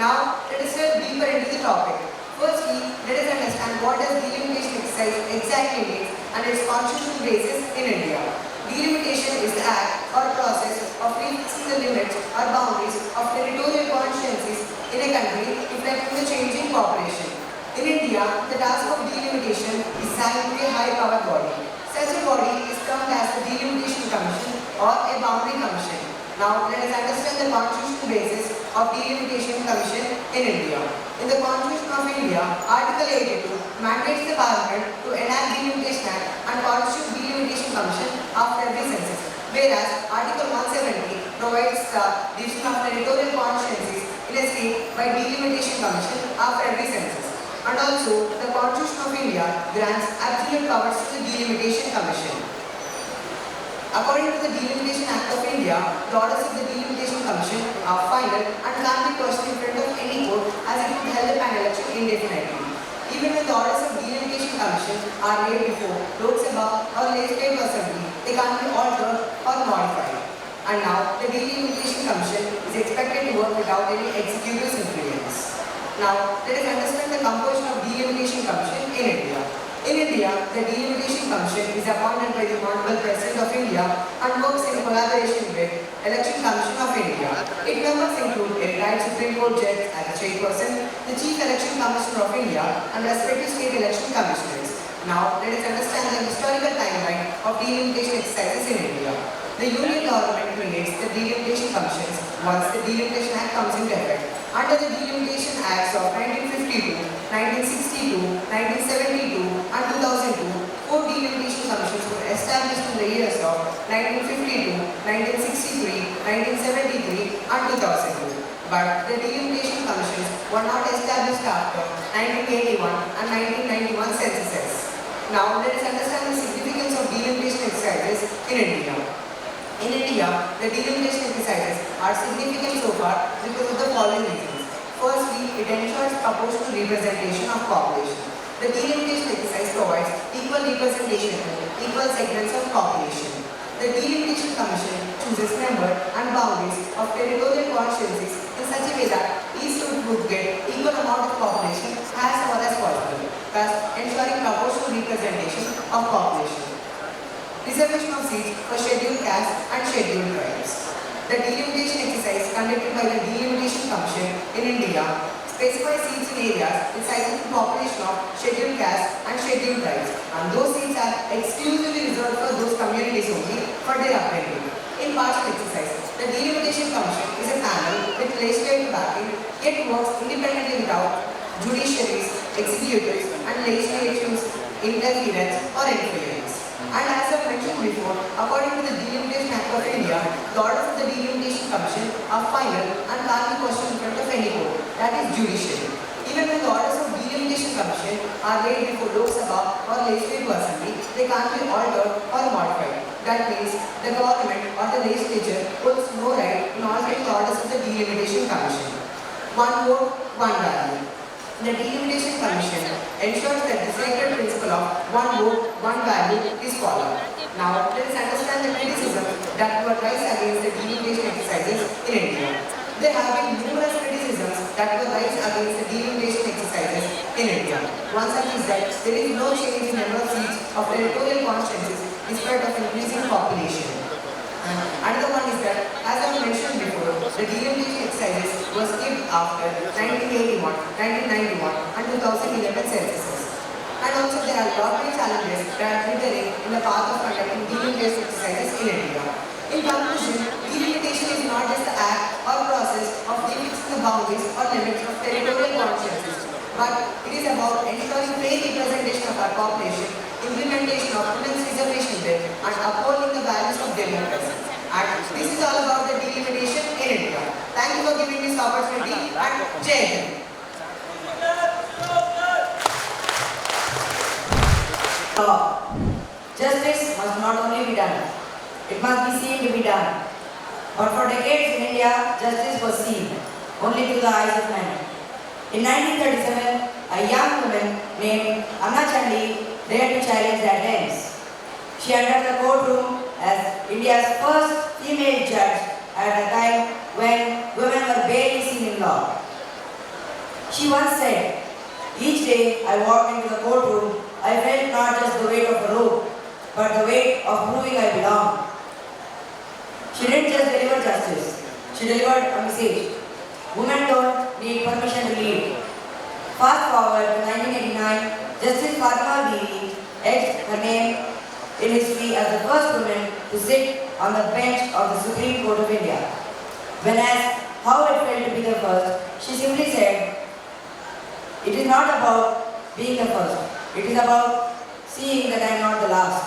Now, let us delve deeper into the topic. Firstly, let us understand what does delimitation exercise exactly means and its constitutional basis in India. Delimitation is the act or process of fixing the limits or boundaries of territorial constituencies in a country reflecting the changing population. In India, the task of delimitation is assigned to a high-powered body. Such a body is termed as the Delimitation Commission or a Boundary Commission. Now, let us understand the constitutional basis of Delimitation Commission in India. In the Constitution of India, Article 82 mandates the Parliament to enact Delimitation Act and constitute Delimitation Commission after every census, whereas Article 170 provides the division of territorial constituencies in a state by Delimitation Commission after every census. And also, the Constitution of India grants absolute powers to the Delimitation Commission. According to the Delimitation Act of India, the orders of the Delimitation Commission are final and can't be questioned in front of any court as it would held up an election indefinitely. Even when the orders of Delimitation Commission are made before Lok Sabha or Legislative Assembly, they can't be altered or modified. And now, the Delimitation Commission is expected to work without any executive influence. Now, let us understand the composition of Delimitation Commission in India. In India, the Delimitation Commission is appointed by the Honorable President of India and works in collaboration with Election Commission of India. Its members include a retired Supreme Court judge as a chairperson, the Chief Election Commissioner of India, and respective state election commissioners. Now, let us understand the historical timeline of delimitation exercises in India. The Union government creates the Delimitation Commissions once the Delimitation Act comes into effect. Under the Delimitation Acts of 1952, 1962, 1972 and 2002, 4 delimitation commissions were established in the years of 1952, 1963, 1973 and 2002. But the delimitation commissions were not established after 1981 and 1991 censuses. Now let us understand the significance of delimitation exercises in India. In India, the delimitation exercises are significant so far because of the following reasons. Firstly, it ensures proportional representation of population. The delimitation exercise provides equal representation to equal segments of population. The Delimitation Commission chooses member and boundaries of territorial constituencies in such a way that each state would get equal amount of population as far as possible, thus ensuring proportional representation of population. Reservation of seats for scheduled castes and scheduled tribes. The delimitation exercise conducted by the Delimitation Commission in India specifies seats in areas with sizable population of scheduled castes and scheduled tribes, and those seats are exclusively reserved for those communities only for their upbringing. In partial exercise, the Delimitation Commission is a panel with legislative backing, yet works independently without judiciaries, executives, and legislature's interference or influence. And as I mentioned before, according to the Delimitation Act of India, the orders of the Delimitation Commission are final and can't be questioned in front of any court, that is judiciary. Even when the orders of Delimitation Commission are laid before Lok Sabha or Legislative Assembly, they can't be altered or modified. That means the government or the legislature holds no right in altering the orders of the Delimitation Commission. One vote, one value. The Delimitation Commission ensures that the sacred principle of one vote, one value is followed. Now, let us understand the criticism that were raised against the delimitation exercises in India. There have been numerous criticisms that were raised against the delimitation exercises in India. One such is that there is no change in number of seats of territorial constituencies despite of increasing population. And another one is that, as I mentioned before, the delimitation exercises was skipped after 1981, 1991 and 2011 censuses. And also there are lot many challenges that are glittering in the path of conducting delimitation exercises in India. In conclusion, delimitation is not just the act or process of fixing the boundaries or limits of territorial consciousness, but it is about ensuring fair representation of our population, implementation of women's reservation bill, and upholding the values of democracy. And this is all about the delimitation in India. Thank you for giving this opportunity, and Jai Hind. Justice must not only be done, it must be seen to be done. But for decades in India, justice was seen only through the eyes of men. In 1937, a young woman named Anna Chandi dared to challenge that ends. She entered the courtroom as India's first female judge at a time when women were barely seen in law. She once said, "Each day I walked into the courtroom, I felt not just the weight of a robe, but the weight of proving I belong." She didn't just deliver justice, she delivered a message. Women don't need permission to lead. Fast forward to 1989, Justice Fatima Bibi etched her name in history as the first woman to sit on the bench of the Supreme Court of India. When asked how it felt to be the first, she simply said, "It is not about being the first. It is about seeing that I am not the last."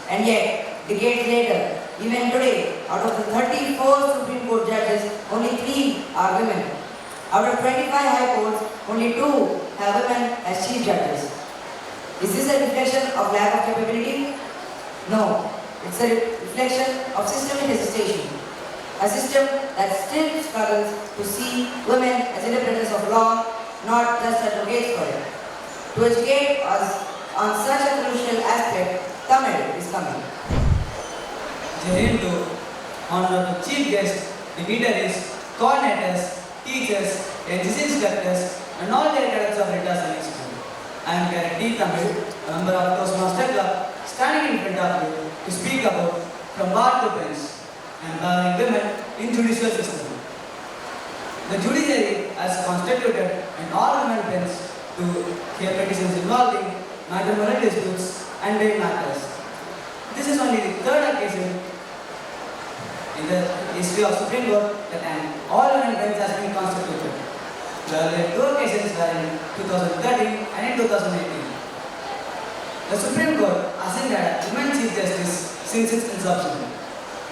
And yet, decades later, even today, out of the 34 Supreme Court judges, only 3 are women. Out of 25 high courts, only 2 have women as chief judges. Is this a reflection of lack of capability? No, it's a reflection of systemic hesitation. A system that still struggles to see women as interpreters of law, not just advocates for it. To educate us on such a crucial aspect, Tamil is coming. Jai Hind to Honorable Chief Guest, dignitaries, coordinators, teachers, NCC instructors, and all their cadets of Veritas Sainik School. I am Cadet D. Tamil, a member of Toastmasters Club, standing in front of you to speak about from bar to bench and empowering women in judicial system. The judiciary has constituted an all-women bench to hear petitions involving matrimonial disputes and bail matters. This is only the 3rd occasion in the history of Supreme Court that an all-women bench has been constituted. The earlier 2 occasions were in 2013 and in 2018. The Supreme Court hasn't had a women chief justice since its inception.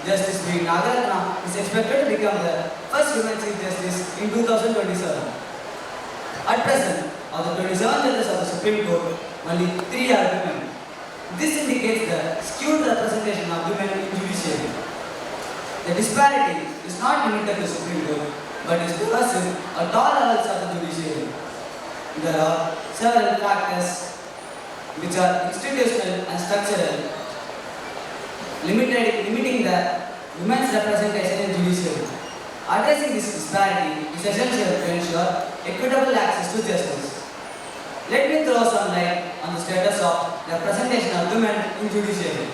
Justice V. Nagarajana is expected to become the first women chief justice in 2027. At present, of the 27 judges of the Supreme Court, only 3 are women. This indicates the skewed representation of women in judiciary. The disparity is not limited to Supreme Court, but is pervasive at all levels of the judiciary. There are several factors which are institutional and structural, limiting the women's representation in judiciary. Addressing this disparity is essential to ensure equitable access to justice. Let me throw some light on the status of representation of women in judiciary.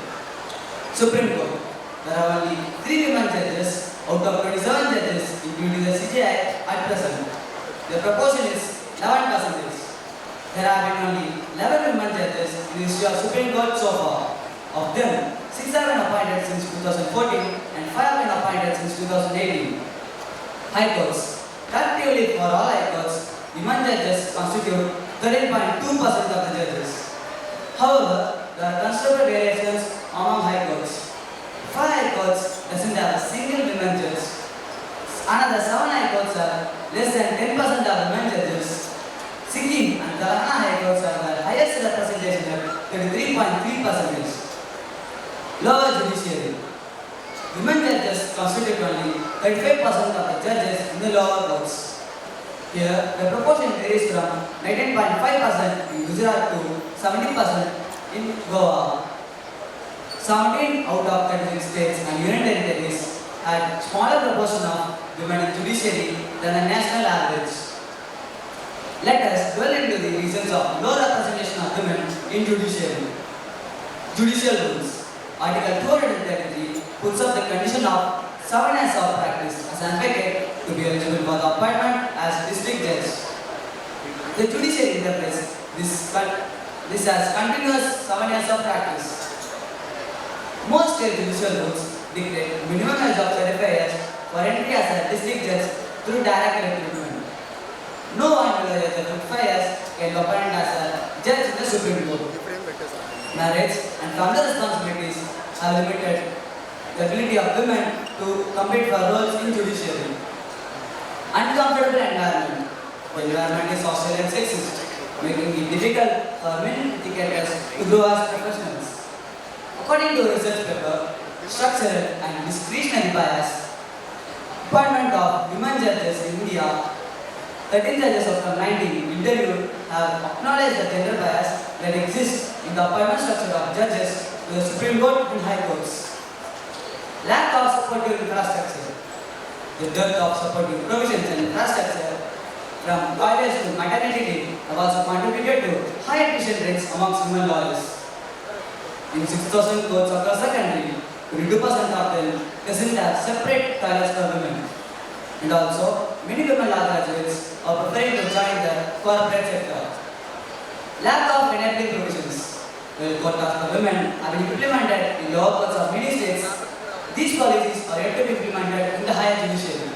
Supreme Court. There are only 3 women judges out of 27 judges, including the CJI at present. The proportion is 11%. There have been only 11 women judges in the history of Supreme Court so far. Of them, 6 have been appointed since 2014 and 5 have been appointed since 2018. High Courts. Collectively for all High Courts, women judges constitute 13.2% of the judges. However, there are considerable variations among High Courts. 5 High Courts doesn't have a single women judge. Another 7 High Courts are less than 10% of women judges. Sikkim and Telangana High Courts are the highest representation at 33.3%. Lower Judiciary. Women judges constitute only 35% of the judges in the lower courts. Here, the proportion varies from 19.5% in Gujarat to 70% in Goa. 17 out of 36 states and union territories had smaller proportion of women in judiciary than the national average. Let us dwell into the reasons of low representation of women in judiciary. Judicial rules. Article 233 puts up the condition of soundness of practice as an advocate. to be eligible for the appointment as district judge. The judiciary interprets this as continuous 7 years of practice. Most state judicial rules dictate minimum age of 35 years for entry as a district judge through direct recruitment. No one below the age of 55 years can be appointed as a judge in the Supreme Court. Marriage and family responsibilities have limited the ability of women to compete for roles in judiciary. Uncomfortable environment. The environment is hostile and sexist, making it difficult for many litigators to grow as professionals. According to a research paper, Structural and Discretionary Bias, appointment of women judges in India, 13 judges of the 19 interviewed have acknowledged the gender bias that exists in the appointment structure of judges to the Supreme Court and High Courts. Lack of supportive infrastructure. The dearth of supportive provisions and infrastructure from lawyers to maternity leave have also contributed to high attrition rates amongst women lawyers. In 6,000 courts across the country, 22% of them doesn't have separate toilets for women. And also, many women law graduates are preferring to join the corporate sector. Lack of enabling provisions. The quotas for women have been implemented in lower courts of many states. These policies are yet to be implemented in the higher judiciary.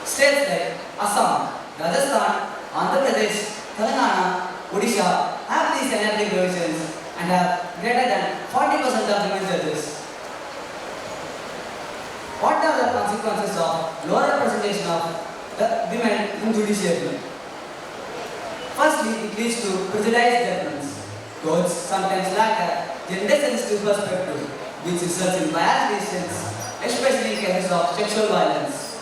States like Assam, Rajasthan, Andhra Pradesh, Telangana, Odisha have these enabling provisions and have greater than 40% of women judges. What are the consequences of lower representation of the women in judiciary? Firstly, it leads to prejudiced judgments. Courts sometimes lack a gender-sensitive perspective, which results in biased decisions, especially in cases of sexual violence.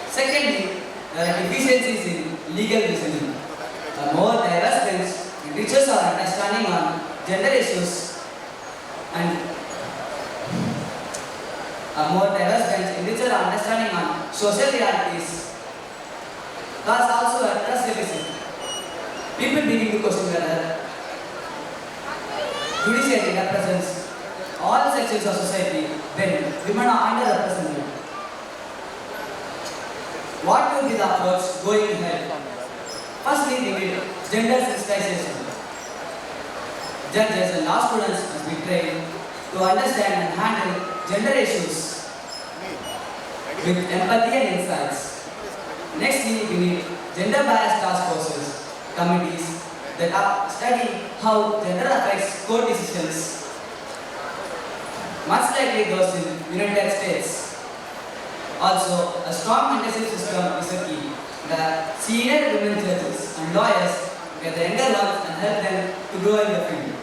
Secondly, there are deficiencies in legal reasoning. A more diverse bench enriches our understanding on gender issues and a more diverse bench enriches our understanding on social realities. Thus also a trust deficit. People begin to question whether judiciary represents all sections of society when women are underrepresented. What will be the approach going ahead? Firstly, we need gender sensitization. Judges and law students must be trained to understand and handle gender issues with empathy and insights. Nextly, we need gender bias task forces, committees that study how gender affects court decisions, much like those in United States. Also, a strong mentorship system is a key. The senior women judges and lawyers get the younger ones and help them to grow in the field.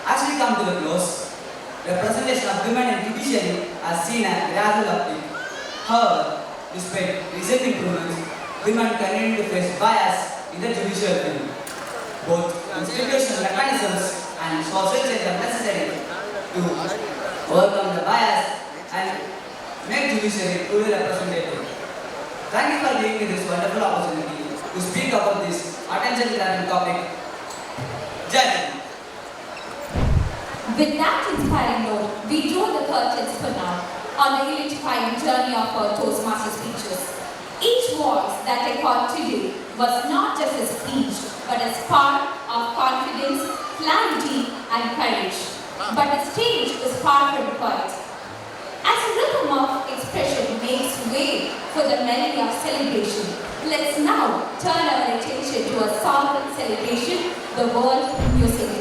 As we come to the close, representation of women in judiciary has seen a gradual uptick. However, despite recent improvements, women continue to face bias in the judicial field. Both institutional mechanisms and social change are necessary to overcome the bias and make judiciary truly representative. Thank you for giving me this wonderful opportunity to speak about this attention-grabbing topic. Jai Hind. With that inspiring note, we draw the curtains for now on the electrifying journey of our Toastmasters speeches. Each voice that I caught today was not just a speech, but a spark of confidence, clarity, and courage. But the stage is far from quiet. As a rhythm of expression makes way for the melody of celebration, let's now turn our attention to a solemn celebration, the World Music Day.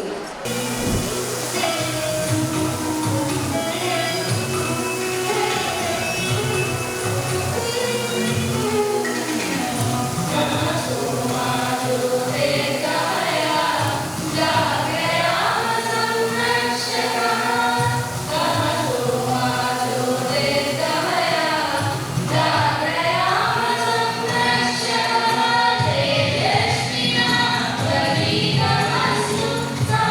Sa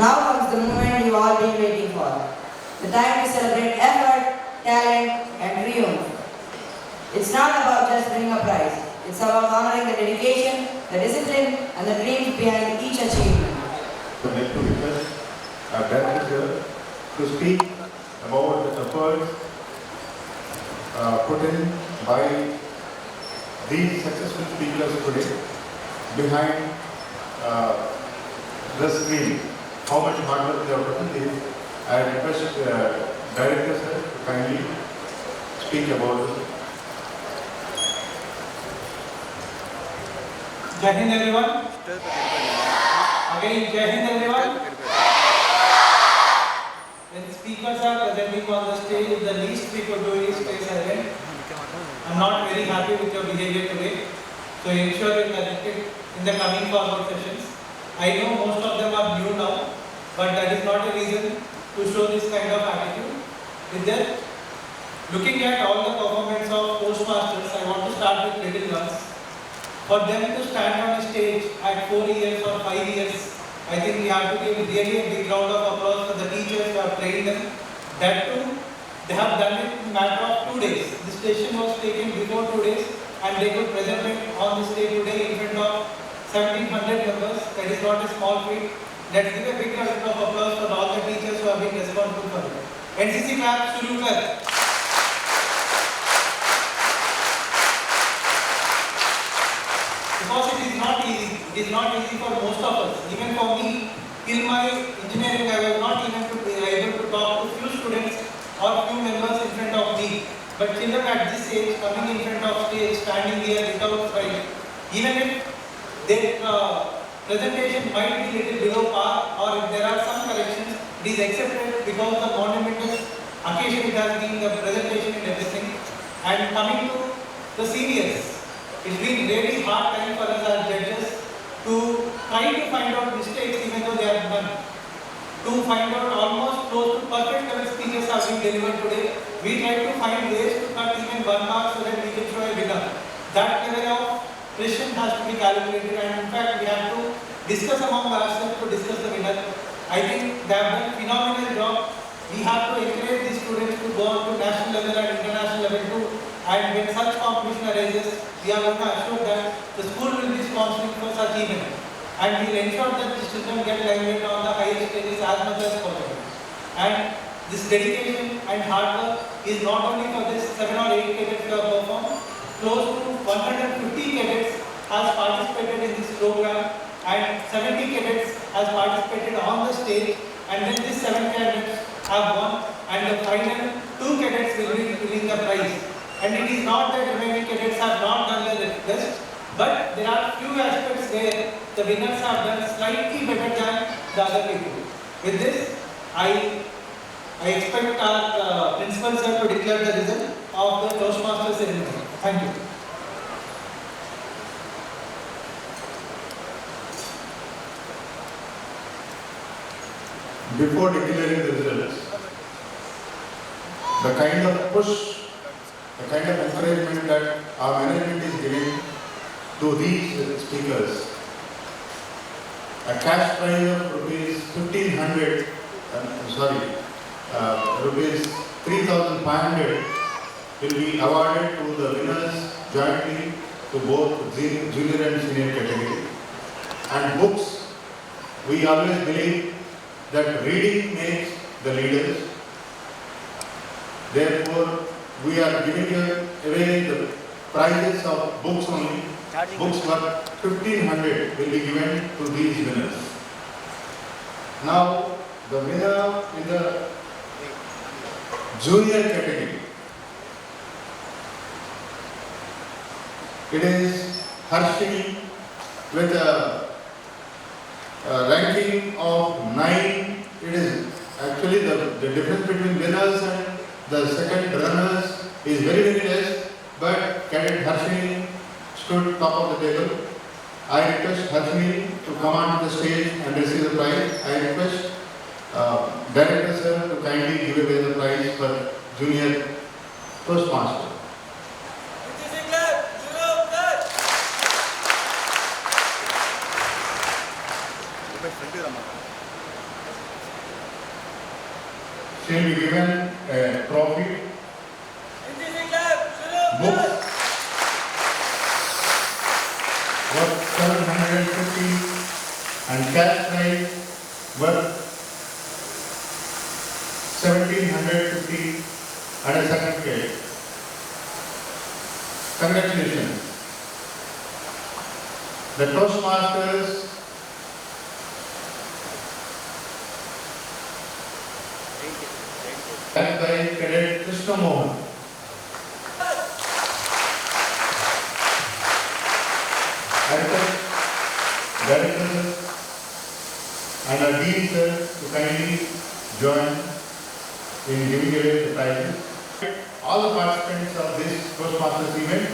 Now comes the moment you all been waiting for. The time to celebrate effort, talent, and triumph. It's not about just winning a prize. It's about honoring the dedication, the discipline, and the dreams behind each achievement. I would like to request our director to speak about the efforts put in by these successful speakers today behind the screen. How much hard work they have put in. I request director sir to kindly speak about this. Jai Hind everyone. Again, Jai Hind everyone. When speakers are presenting on the stage, the least we could do is stay silent. I'm not very happy with your behavior today, so ensure you correct it in the coming forward sessions. I know most of them are new now, but that is not a reason to show this kind of attitude. With that, looking at all the performance of Toastmasters, I want to start with little ones. For them to stand on a stage at 4 years or 5 years, I think we have to give really a big round of applause for the teachers who have trained them. That too, they have done it in a matter of 2 days. This decision was taken before 2 days and they could present it on the stage today in front of 1700 members. That is not a small feat. Let's give a big round of applause for all the teachers who have been responsible for it. NCC clap, shuru kar. Because it is not easy. It is not easy for most of us. Even for me, in my engineering, I was not even able to talk to few students or few members in front of me. But children at this age, coming in front of stage, standing here without fight, even if their presentation might be little below par, or if there are some corrections, it is accepted because the monumental occasion it has been, the presentation and everything. And coming to the seniors, it's been very hard time for us as judges to try to find out mistakes even though they are done. To find out almost close to perfect level speeches have been delivered today. We try to find ways to cut even 1 mark so that we can show a winner. That level of precision has to be calculated, and in fact we have to discuss among ourselves to discuss the winner. I think they have done a phenomenal job. We have to encourage these students to go on to national level and international level too. And when such competition arises, we are going to assure that the school will be sponsoring for such events. And we will ensure that the children get limelight on the highest stages as much as possible. And this dedication and hard work is not only for this 7 or 8 cadets who have performed. Close to 150 cadets has participated in this program, and 70 cadets has participated on the stage, and then these 7 cadets have won, and the final 2 cadets will be winning the prize. And it is not that remaining cadets have not done their best, but there are few aspects where the winners have done slightly better than the other people. With this, I expect our principal sir to declare the result of the Toastmasters ceremony. Thank you. Before declaring the results, the kind of push, the kind of encouragement that our management is giving to these speakers, a cash prize of rupees 1500, rupees 3500 will be awarded to the winners jointly to both junior and senior category. And books, we always believe that reading makes the leaders. Therefore, we are giving away the prizes of books only. Books worth 1500 will be given to these winners. Now, the winner in the junior category, it is Harshini with a ranking of 9. It is actually the difference between winners and the second runners is very, very less, but cadet Harshini stood top of the table. I request Harshini to come onto the stage and receive the prize. I request Director sir to kindly give away the prize for junior Toastmaster. shall be given a trophy, books worth 750 and cash prize worth 1750 and a certificate. Congratulations. The Toastmasters led by Cadet Krishna Mohan. Directors and our dean sir to kindly join in giving away the prizes. All the participants of this Toastmasters event,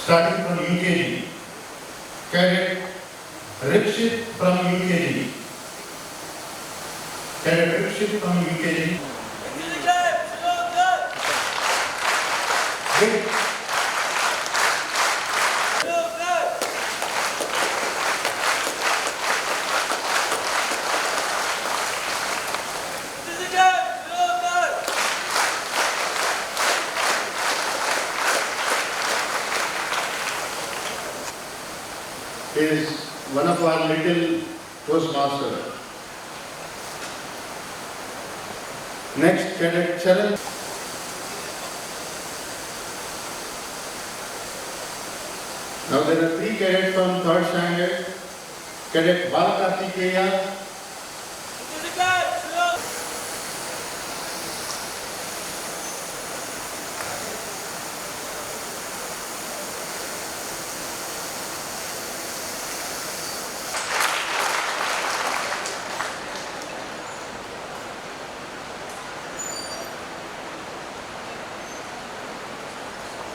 starting from UKG, Cadet Rikshit from UKG. Cadet Rikshit from UKG. Is one of our little Toastmasters. Next, Cadet Charan. Now there are 3 cadets from 3rd standard. Cadet Balakartikeya.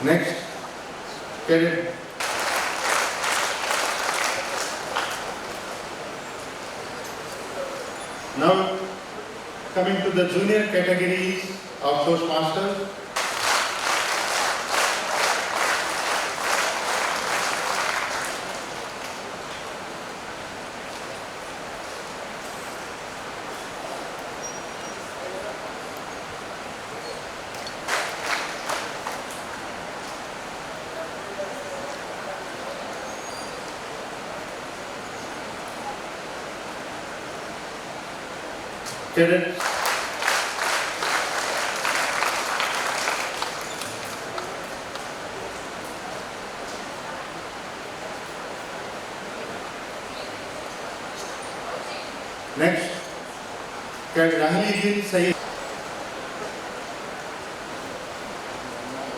Next, Cadet now coming to the junior categories of Toastmasters. Cadet next, Cadet Sainik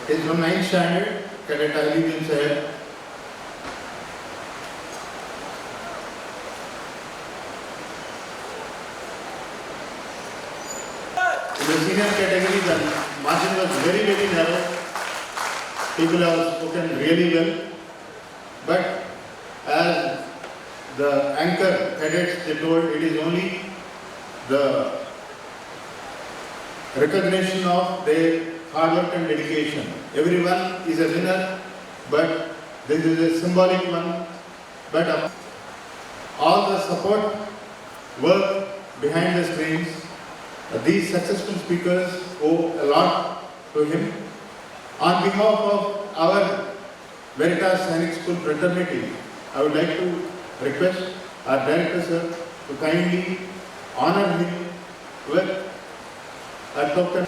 is from 9th standard. Cadet Sainik. In the senior category, the margin was very, very narrow. People have spoken really well. But as the anchor cadets, they told, it is only the recognition of their hard work and dedication. Everyone is a winner, but this is a symbolic one. But all the support work behind the screens, these successful speakers owe a lot to him. On behalf of our Veritas Sainik School fraternity, I would like to request our director sir to kindly honor him with a token.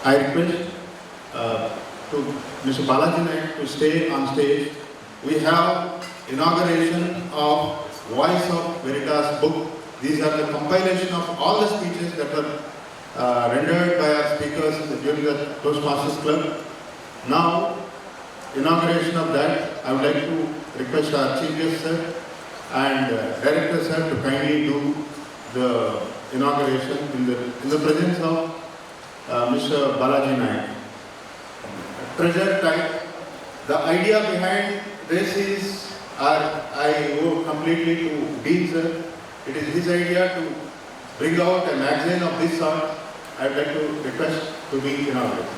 I request to Mr. Balaji Naik to stay on stage. We have inauguration of Voice of Veritas book. These are the compilation of all the speeches that were rendered by our speakers during the Toastmasters Club. Now, inauguration of that, I would like to request our Chief Guest sir and Director sir to kindly do the inauguration in the presence of Mr. Balaji Naik. Treasure type The idea behind this is, I owe completely to Dean sir. It is his idea to bring out a magazine of this sort. I would like to request to be inaugurated.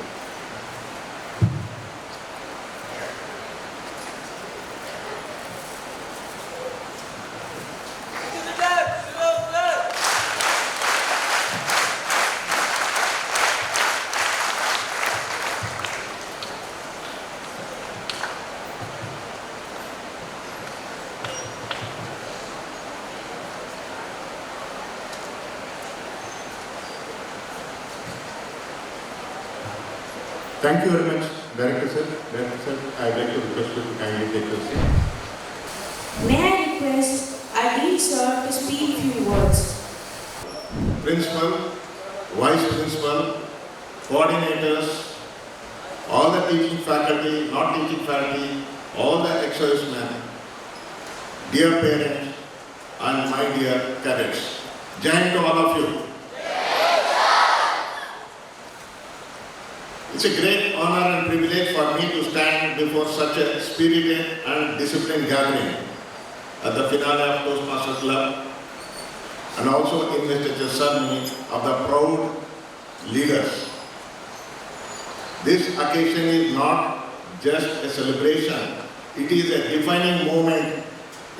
Thank you very much, Director sir. Director sir, I would like to request you to kindly take your seat. May I request our Dean sir to speak few words? Principal, Vice Principal, coordinators, all the teaching faculty, not teaching faculty, all the ex-servicemen, dear parents, and my dear cadets. Jai to all of you. It's a great honor and privilege for me to stand before such a spirited and disciplined gathering at the finale of Toastmasters Club, and also in the ceremony of the proud leaders. This occasion is not just a celebration, it is a defining moment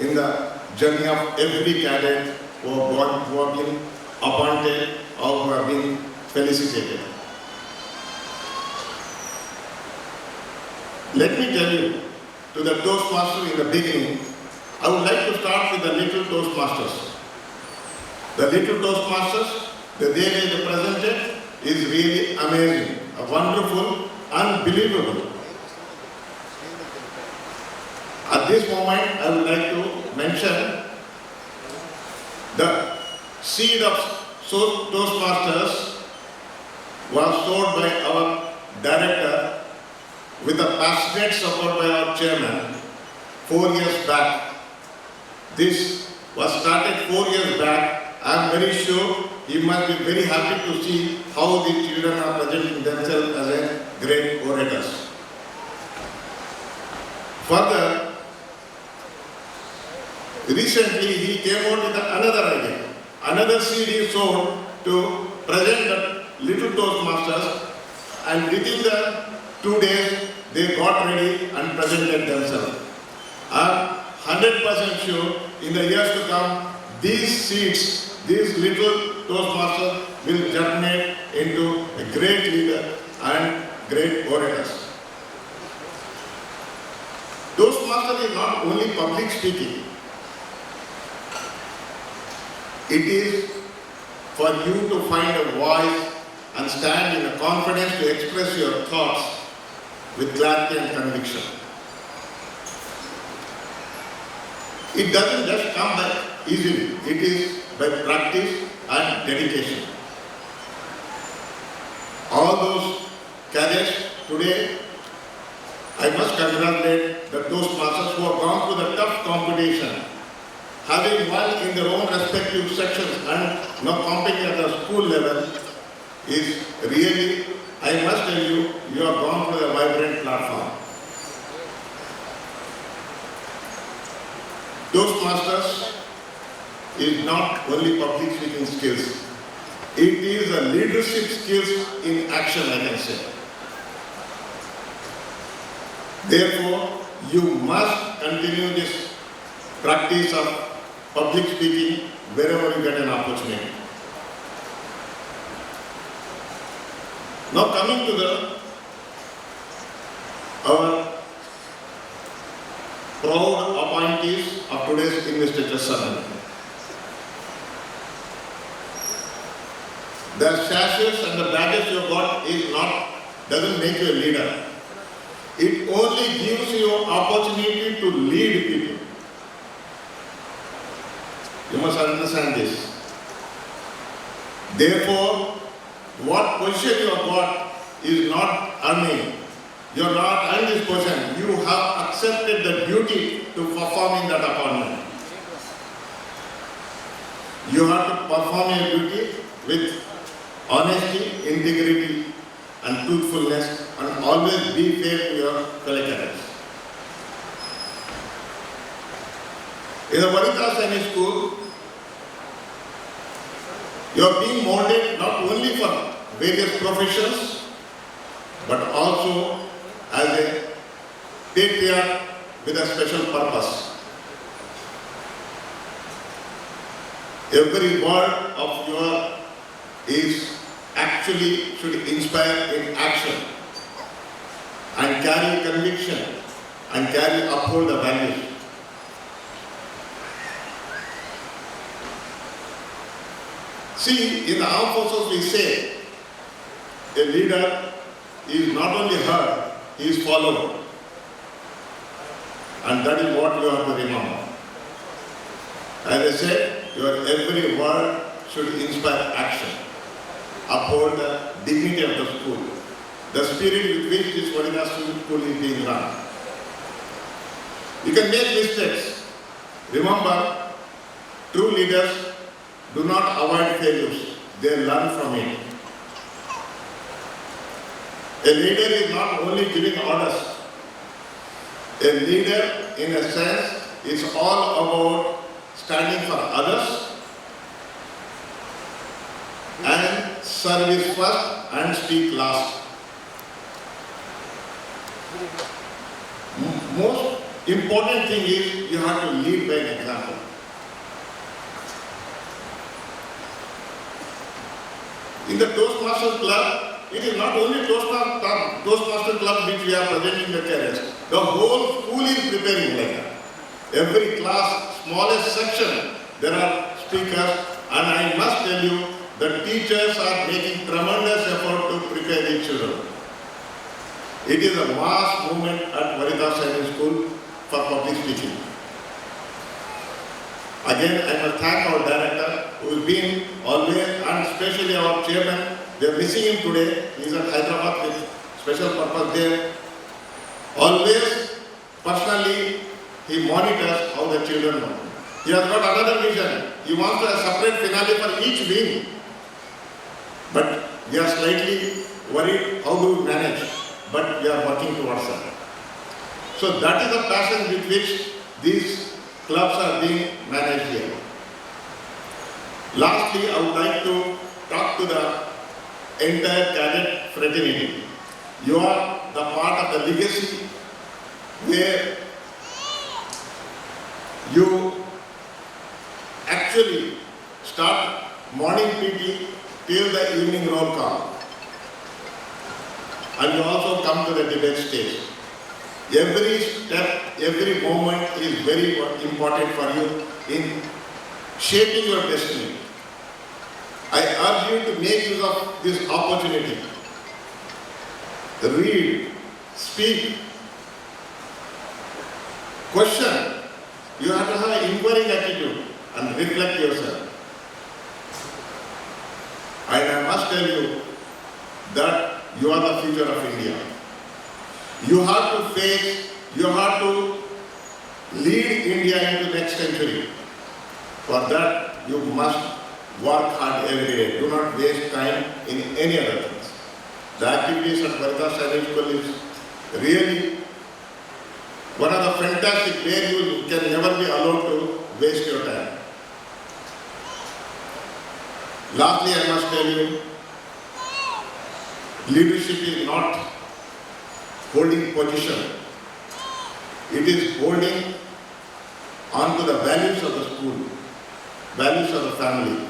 in the journey of every cadet who have been appointed or who have been felicitated. Let me tell you, to the Toastmasters in the beginning, I would like to start with the little Toastmasters. The little Toastmasters, the way they are presented is really amazing, wonderful, unbelievable. At this moment, I would like to mention the seed of Toastmasters was sowed by our director with the passionate support by our chairman 4 years back. This was started 4 years back. I am very sure you must be very happy to see how the children are presenting themselves as a great orators. Further, recently he came out with another idea. Another seed is sown to present the little Toastmasters, and within the 2 days they got ready and presented themselves. I am 100% sure in the years to come, these seeds, these little Toastmasters will germinate into a great leader and great orators. Toastmaster is not only public speaking. It is for you to find a voice and stand in a confidence to express your thoughts with clarity and conviction. It doesn't just come by easily. It is by practice and dedication. All those cadets today, I must congratulate the Toastmasters who have gone through the tough competition, having won in their own respective sections and now competing at the school level is really, I must tell you, you have gone through a vibrant platform. Toastmasters is not only public speaking skills, it is a leadership skills in action, I can say. Therefore, you must continue this practice of public speaking wherever you get an opportunity. Now coming to our proud appointees of today's investiture ceremony. The sashes and the badges you got doesn't make you a leader. It only gives you opportunity to lead people. You must understand this. Therefore, what position you have got is not earning. You are not earning this position. You have accepted the duty to perform in that appointment. You have to perform your duty with honesty, integrity, and truthfulness, and always be fair to your fellow cadets. In the Veritas Sainik school, you are being molded not only for various professions, but also as a patriot with a special purpose. Every word of yours is actually should inspire in action and carry conviction and carry uphold the values. See, in the armed forces we say, a leader is not only heard, he is followed. And that is what you have to remember. As I said, your every word should inspire action, uphold the dignity of the school, the spirit with which this Veritas school is being run. You can make mistakes. Remember, true leaders do not avoid failures, they learn from it. A leader is not only giving orders. A leader, in a sense, is all about standing for others and service first and speak last. Most important thing is you have to lead by an example. In the Toastmasters club, it is not only Toastmasters club which we are presenting the careers. The whole school is preparing like that. Every class, smallest section, there are speakers, and I must tell you, the teachers are making tremendous effort to prepare the children. It is a mass movement at Veritas Sainik School for public speaking. Again, I must thank our director who has been always, and especially our chairman. They are missing him today. He is at Hyderabad with special purpose there. Always, personally, he monitors how the children work. He has got another vision. He wants to have a separate finale for each wing. But we are slightly worried how do we manage. But we are working towards that. So that is the passion with which these clubs are being managed here. Lastly, I would like to talk to the entire cadet fraternity. You are the part of the legacy where you actually start morning PT till the evening roll call. And you also come to the debate stage. Every step, every moment is very important for you in shaping your destiny. I urge you to make use of this opportunity. Read, speak, question. You have to have an inquiring attitude and reflect yourself. And I must tell you that you are the future of India. You have to face, you have to lead India into next century. For that, you must work hard every day. Do not waste time in any other things. The activities at Veritas Sainik School is really one of the fantastic where you can never be allowed to waste your time. Lastly, I must tell you, leadership is not holding position. It is holding on to the values of the school, values of the family.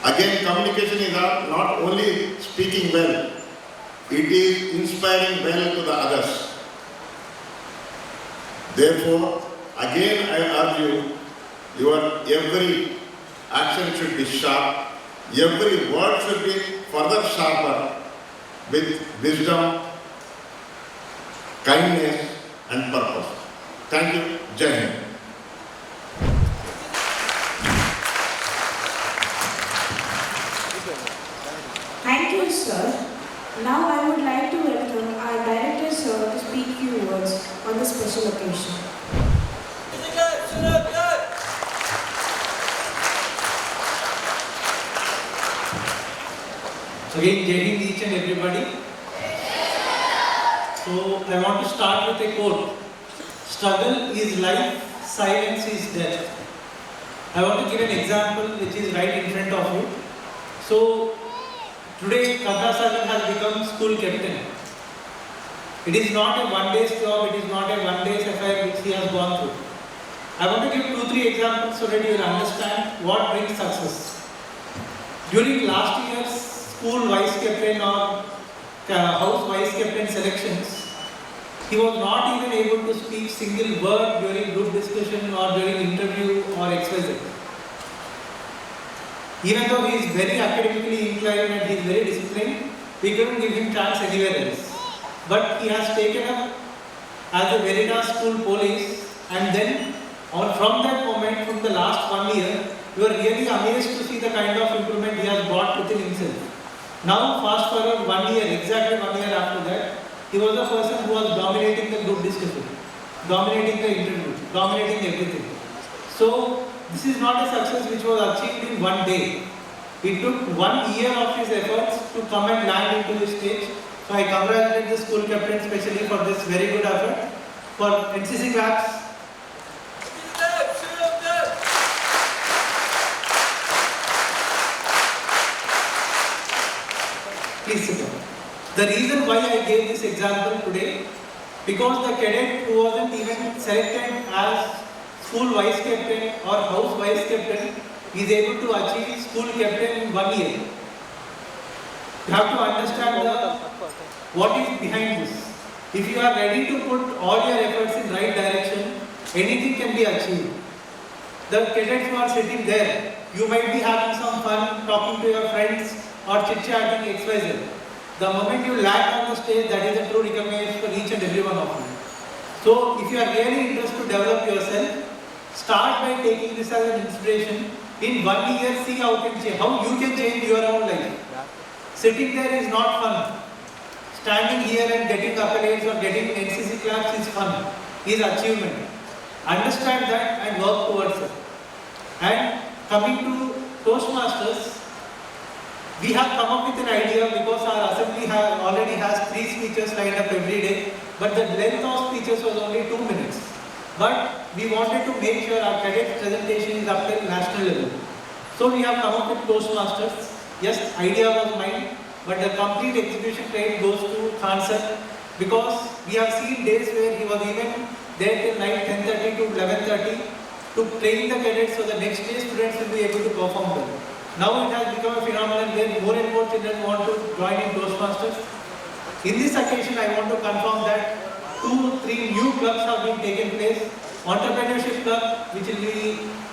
Again, communication is not only speaking well, it is inspiring well to the others. Therefore, again I urge you, your every action should be sharp, every word should be further sharper with wisdom, kindness and purpose. Thank you. Jai Hind. Thank you, sir. Now I would like to welcome our director, sir, to speak few words on this special occasion. Again, getting each and everybody. So I want to start with a quote. Struggle is life, silence is death. I want to give an example which is right in front of you. So, today Kabra Sagar has become school captain. It is not a one-day's job, it is not a one-day's affair which he has gone through. I want to give 2-3 examples so that you will understand what brings success. During last year's school vice captain or house vice captain selections, he was not even able to speak single word during group discussion or during interview or XYZ. Even though he is very academically inclined and he is very disciplined, we couldn't give him chance anywhere else. But he has taken up as a Veritas school police, and then from that moment, from the last 1 year, you are really amazed to see the kind of improvement he has brought within himself. Now, fast forward 1 year, exactly 1 year after that, he was the person who was dominating the group discussion, dominating the interview, dominating everything. So, this is not a success which was achieved in 1 day. It took 1 year of his efforts to come and land into this stage. So, I congratulate the school captain especially for this very good effort. For NCC claps. Please sit down. The reason why I gave this example today, because the cadet who wasn't even selected as school vice captain or house vice captain is able to achieve school captain in 1 year. You have to understand what is behind this. If you are ready to put all your efforts in right direction, anything can be achieved. The cadets who are sitting there, you might be having some fun talking to your friends or chit-chatting XYZ. The moment you land on the stage, that is a true recognition for each and every one of you. So, if you are really interested to develop yourself, start by taking this as an inspiration. In 1 year, see how you can change your own life. Sitting there is not fun. Standing here and getting accolades or getting NCC claps is fun, is achievement. Understand that and work towards it. And coming to Toastmasters, we have come up with an idea because our assembly already has 3 speeches lined up every day, but the length of speeches was only 2 minutes. But we wanted to make sure our cadet presentation is up till national level. So we have come up with Toastmasters. Yes, idea was mine, but the complete execution credit goes to Khan sir, because we have seen days where he was even there till night 10:30 to 11:30 to train the cadets so the next day students will be able to perform well. Now it has become a phenomenon where more and more children want to join in Toastmasters. In this occasion, I want to confirm that 2-3 new clubs have been taken place. Entrepreneurship club,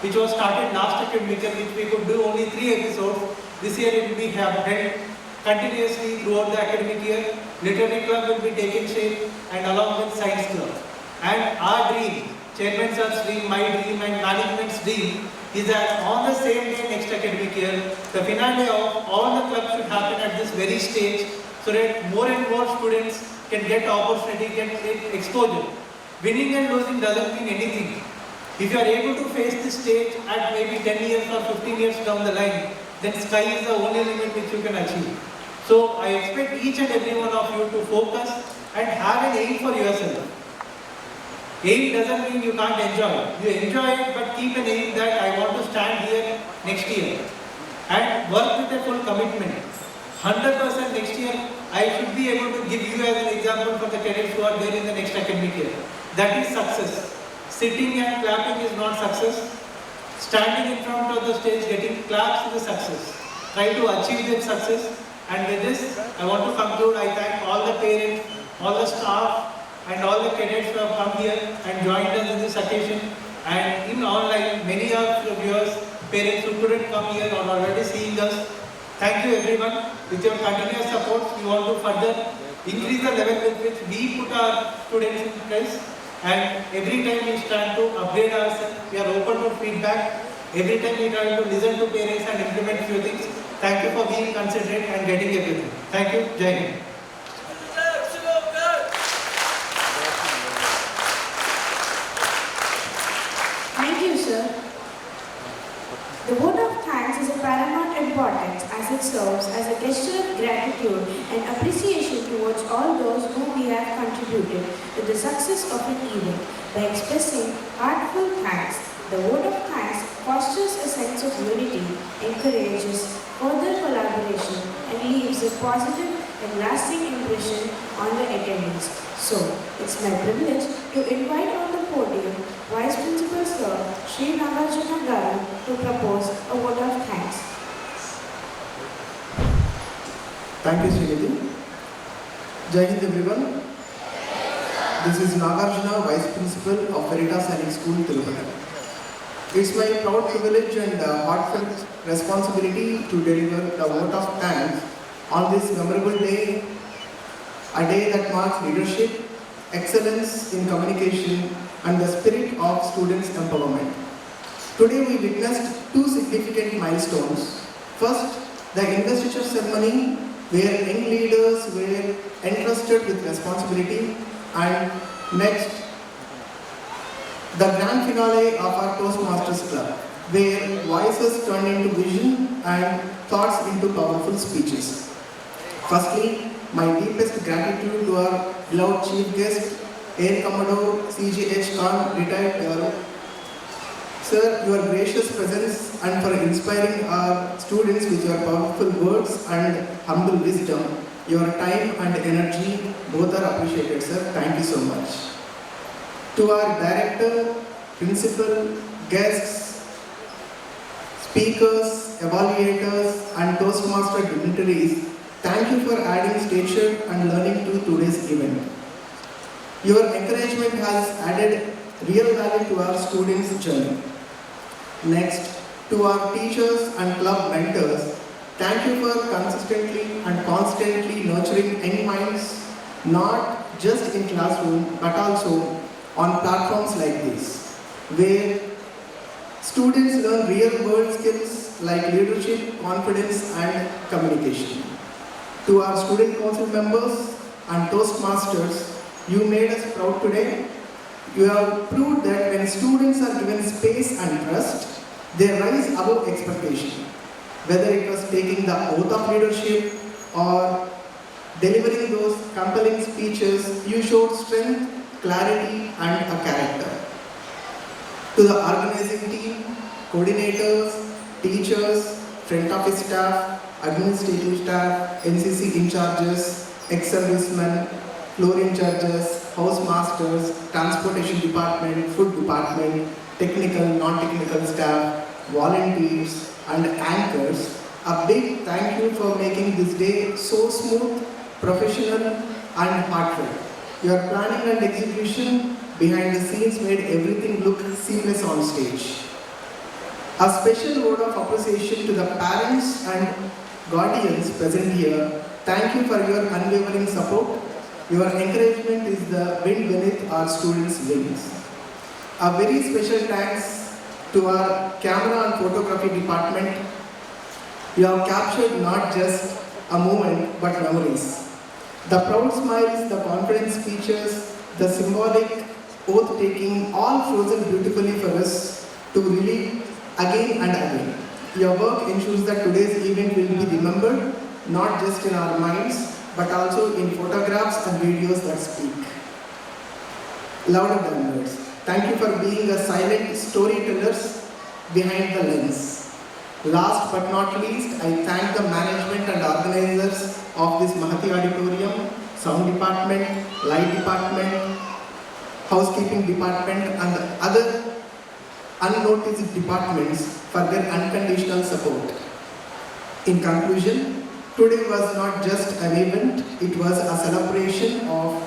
which was started last academic year, which we could do only 3 episodes. This year it will be held continuously throughout the academic year. Literary club will be taking shape, and along with science club. And our dream, Chairman sir's dream, my dream, and management's dream is that on the same day next academic year, the finale of all the clubs should happen at this very stage, so that more and more students can get opportunity, get exposure. Winning and losing doesn't mean anything. If you are able to face this stage at maybe 10 years or 15 years down the line, then sky is the only limit which you can achieve. So I expect each and every one of you to focus and have an aim for yourself. Aim doesn't mean you can't enjoy it. You enjoy it, but keep an aim that I want to stand here next year. And work with a full commitment. 100% next year, I should be able to give you as an example for the cadets who are there in the next academic year. That is success. Sitting and clapping is not success. Standing in front of the stage, getting claps is a success. Try to achieve that success. And with this, I want to conclude. I thank all the parents, all the staff, and all the cadets who have come here and joined us in this occasion. And in online, many of the viewers, parents who couldn't come here are already seeing us. Thank you everyone. With your continuous support, we want to further increase the level with which we put our students in place. And every time we stand to upgrade ourselves, we are open to feedback. Every time we try to listen to parents and implement few things. Thank you for being considerate and getting everything. Thank you. Jai Hind. Thank you, sir. The vote of thanks is of paramount importance as it serves as a gesture of gratitude and appreciation towards all those whom we have have contributed to the success of an event by expressing heartfelt thanks. The vote of thanks fosters a sense of unity, encourages further collaboration, and leaves a positive and lasting impression on the attendees. So, it's my privilege to invite on the podium Vice Principal Sir Sri Nagarjuna Garu to propose a vote of thanks. Thank you, Srinidhi. Jai Hind, everyone. This is Nagarjuna, Vice Principal of Veritas Sainik School, Tirupati. It's my proud privilege and heartfelt responsibility to deliver the vote of thanks on this memorable day, a day that marks leadership, excellence in communication, and the spirit of students' empowerment. Today we witnessed two significant milestones. First, the investiture ceremony, where young leaders were entrusted with responsibility, and next, the grand finale of our Toastmasters club, where voices turned into vision and thoughts into powerful speeches. Firstly, my deepest gratitude to our beloved chief guest, Air Commodore CGH Khan, retired. Sir, your gracious presence and for inspiring our students with your powerful words and humble wisdom, your time and energy both are appreciated, sir. Thank you so much. To our director, principal, guests, speakers, evaluators, and Toastmaster dignitaries, thank you for adding stature and learning to today's event. Your encouragement has added real value to our students' journey. Next, to our teachers and club mentors, thank you for consistently and constantly nurturing young minds, not just in classroom, but also on platforms like this, where students learn real-world skills like leadership, confidence, and communication. To our student council members and Toastmasters, you made us proud today. You have proved that when students are given space and trust, they rise above expectation. Whether it was taking the oath of leadership or delivering those compelling speeches, you showed strength, clarity, and a character. To the organizing team, coordinators, teachers, front office staff, administrative staff, NCC in charges, ex-servicemen, floor in charges, house masters, transportation department, food department, technical, non-technical staff, volunteers, and anchors, a big thank you for making this day so smooth, professional, and heartfelt. Your planning and execution behind the scenes made everything look seamless on stage. A special word of appreciation to the parents and guardians present here. Thank you for your unwavering support. Your encouragement is the wind beneath our students' wings. A very special thanks to our camera and photography department. You have captured not just a moment but memories. The proud smiles, the confident speeches, the symbolic oath-taking, all frozen beautifully for us to relive again and again. Your work ensures that today's event will be remembered, not just in our minds, but also in photographs and videos that speak. Louder than words. Thank you for being a silent storytellers behind the lens. Last but not least, I thank the management and organizers of this Mahati Auditorium, sound department, light department, housekeeping department, and the other unnoticed departments for their unconditional support. In conclusion, today was not just an event, it was a celebration of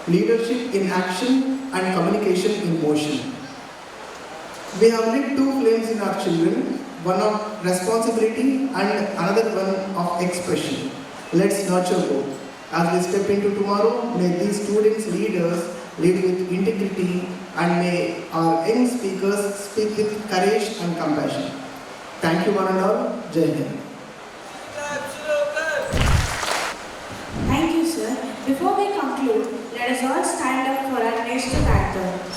leadership in action and communication in motion. We have lit two flames in our children, one of responsibility and another one of expression. Let's nurture both. As we step into tomorrow, may these students, leaders, lead with integrity, and may our young speakers speak with courage and compassion. Thank you one and all. Jai Hind. Thank you, sir. Before we conclude, let us all stand up for our national anthem.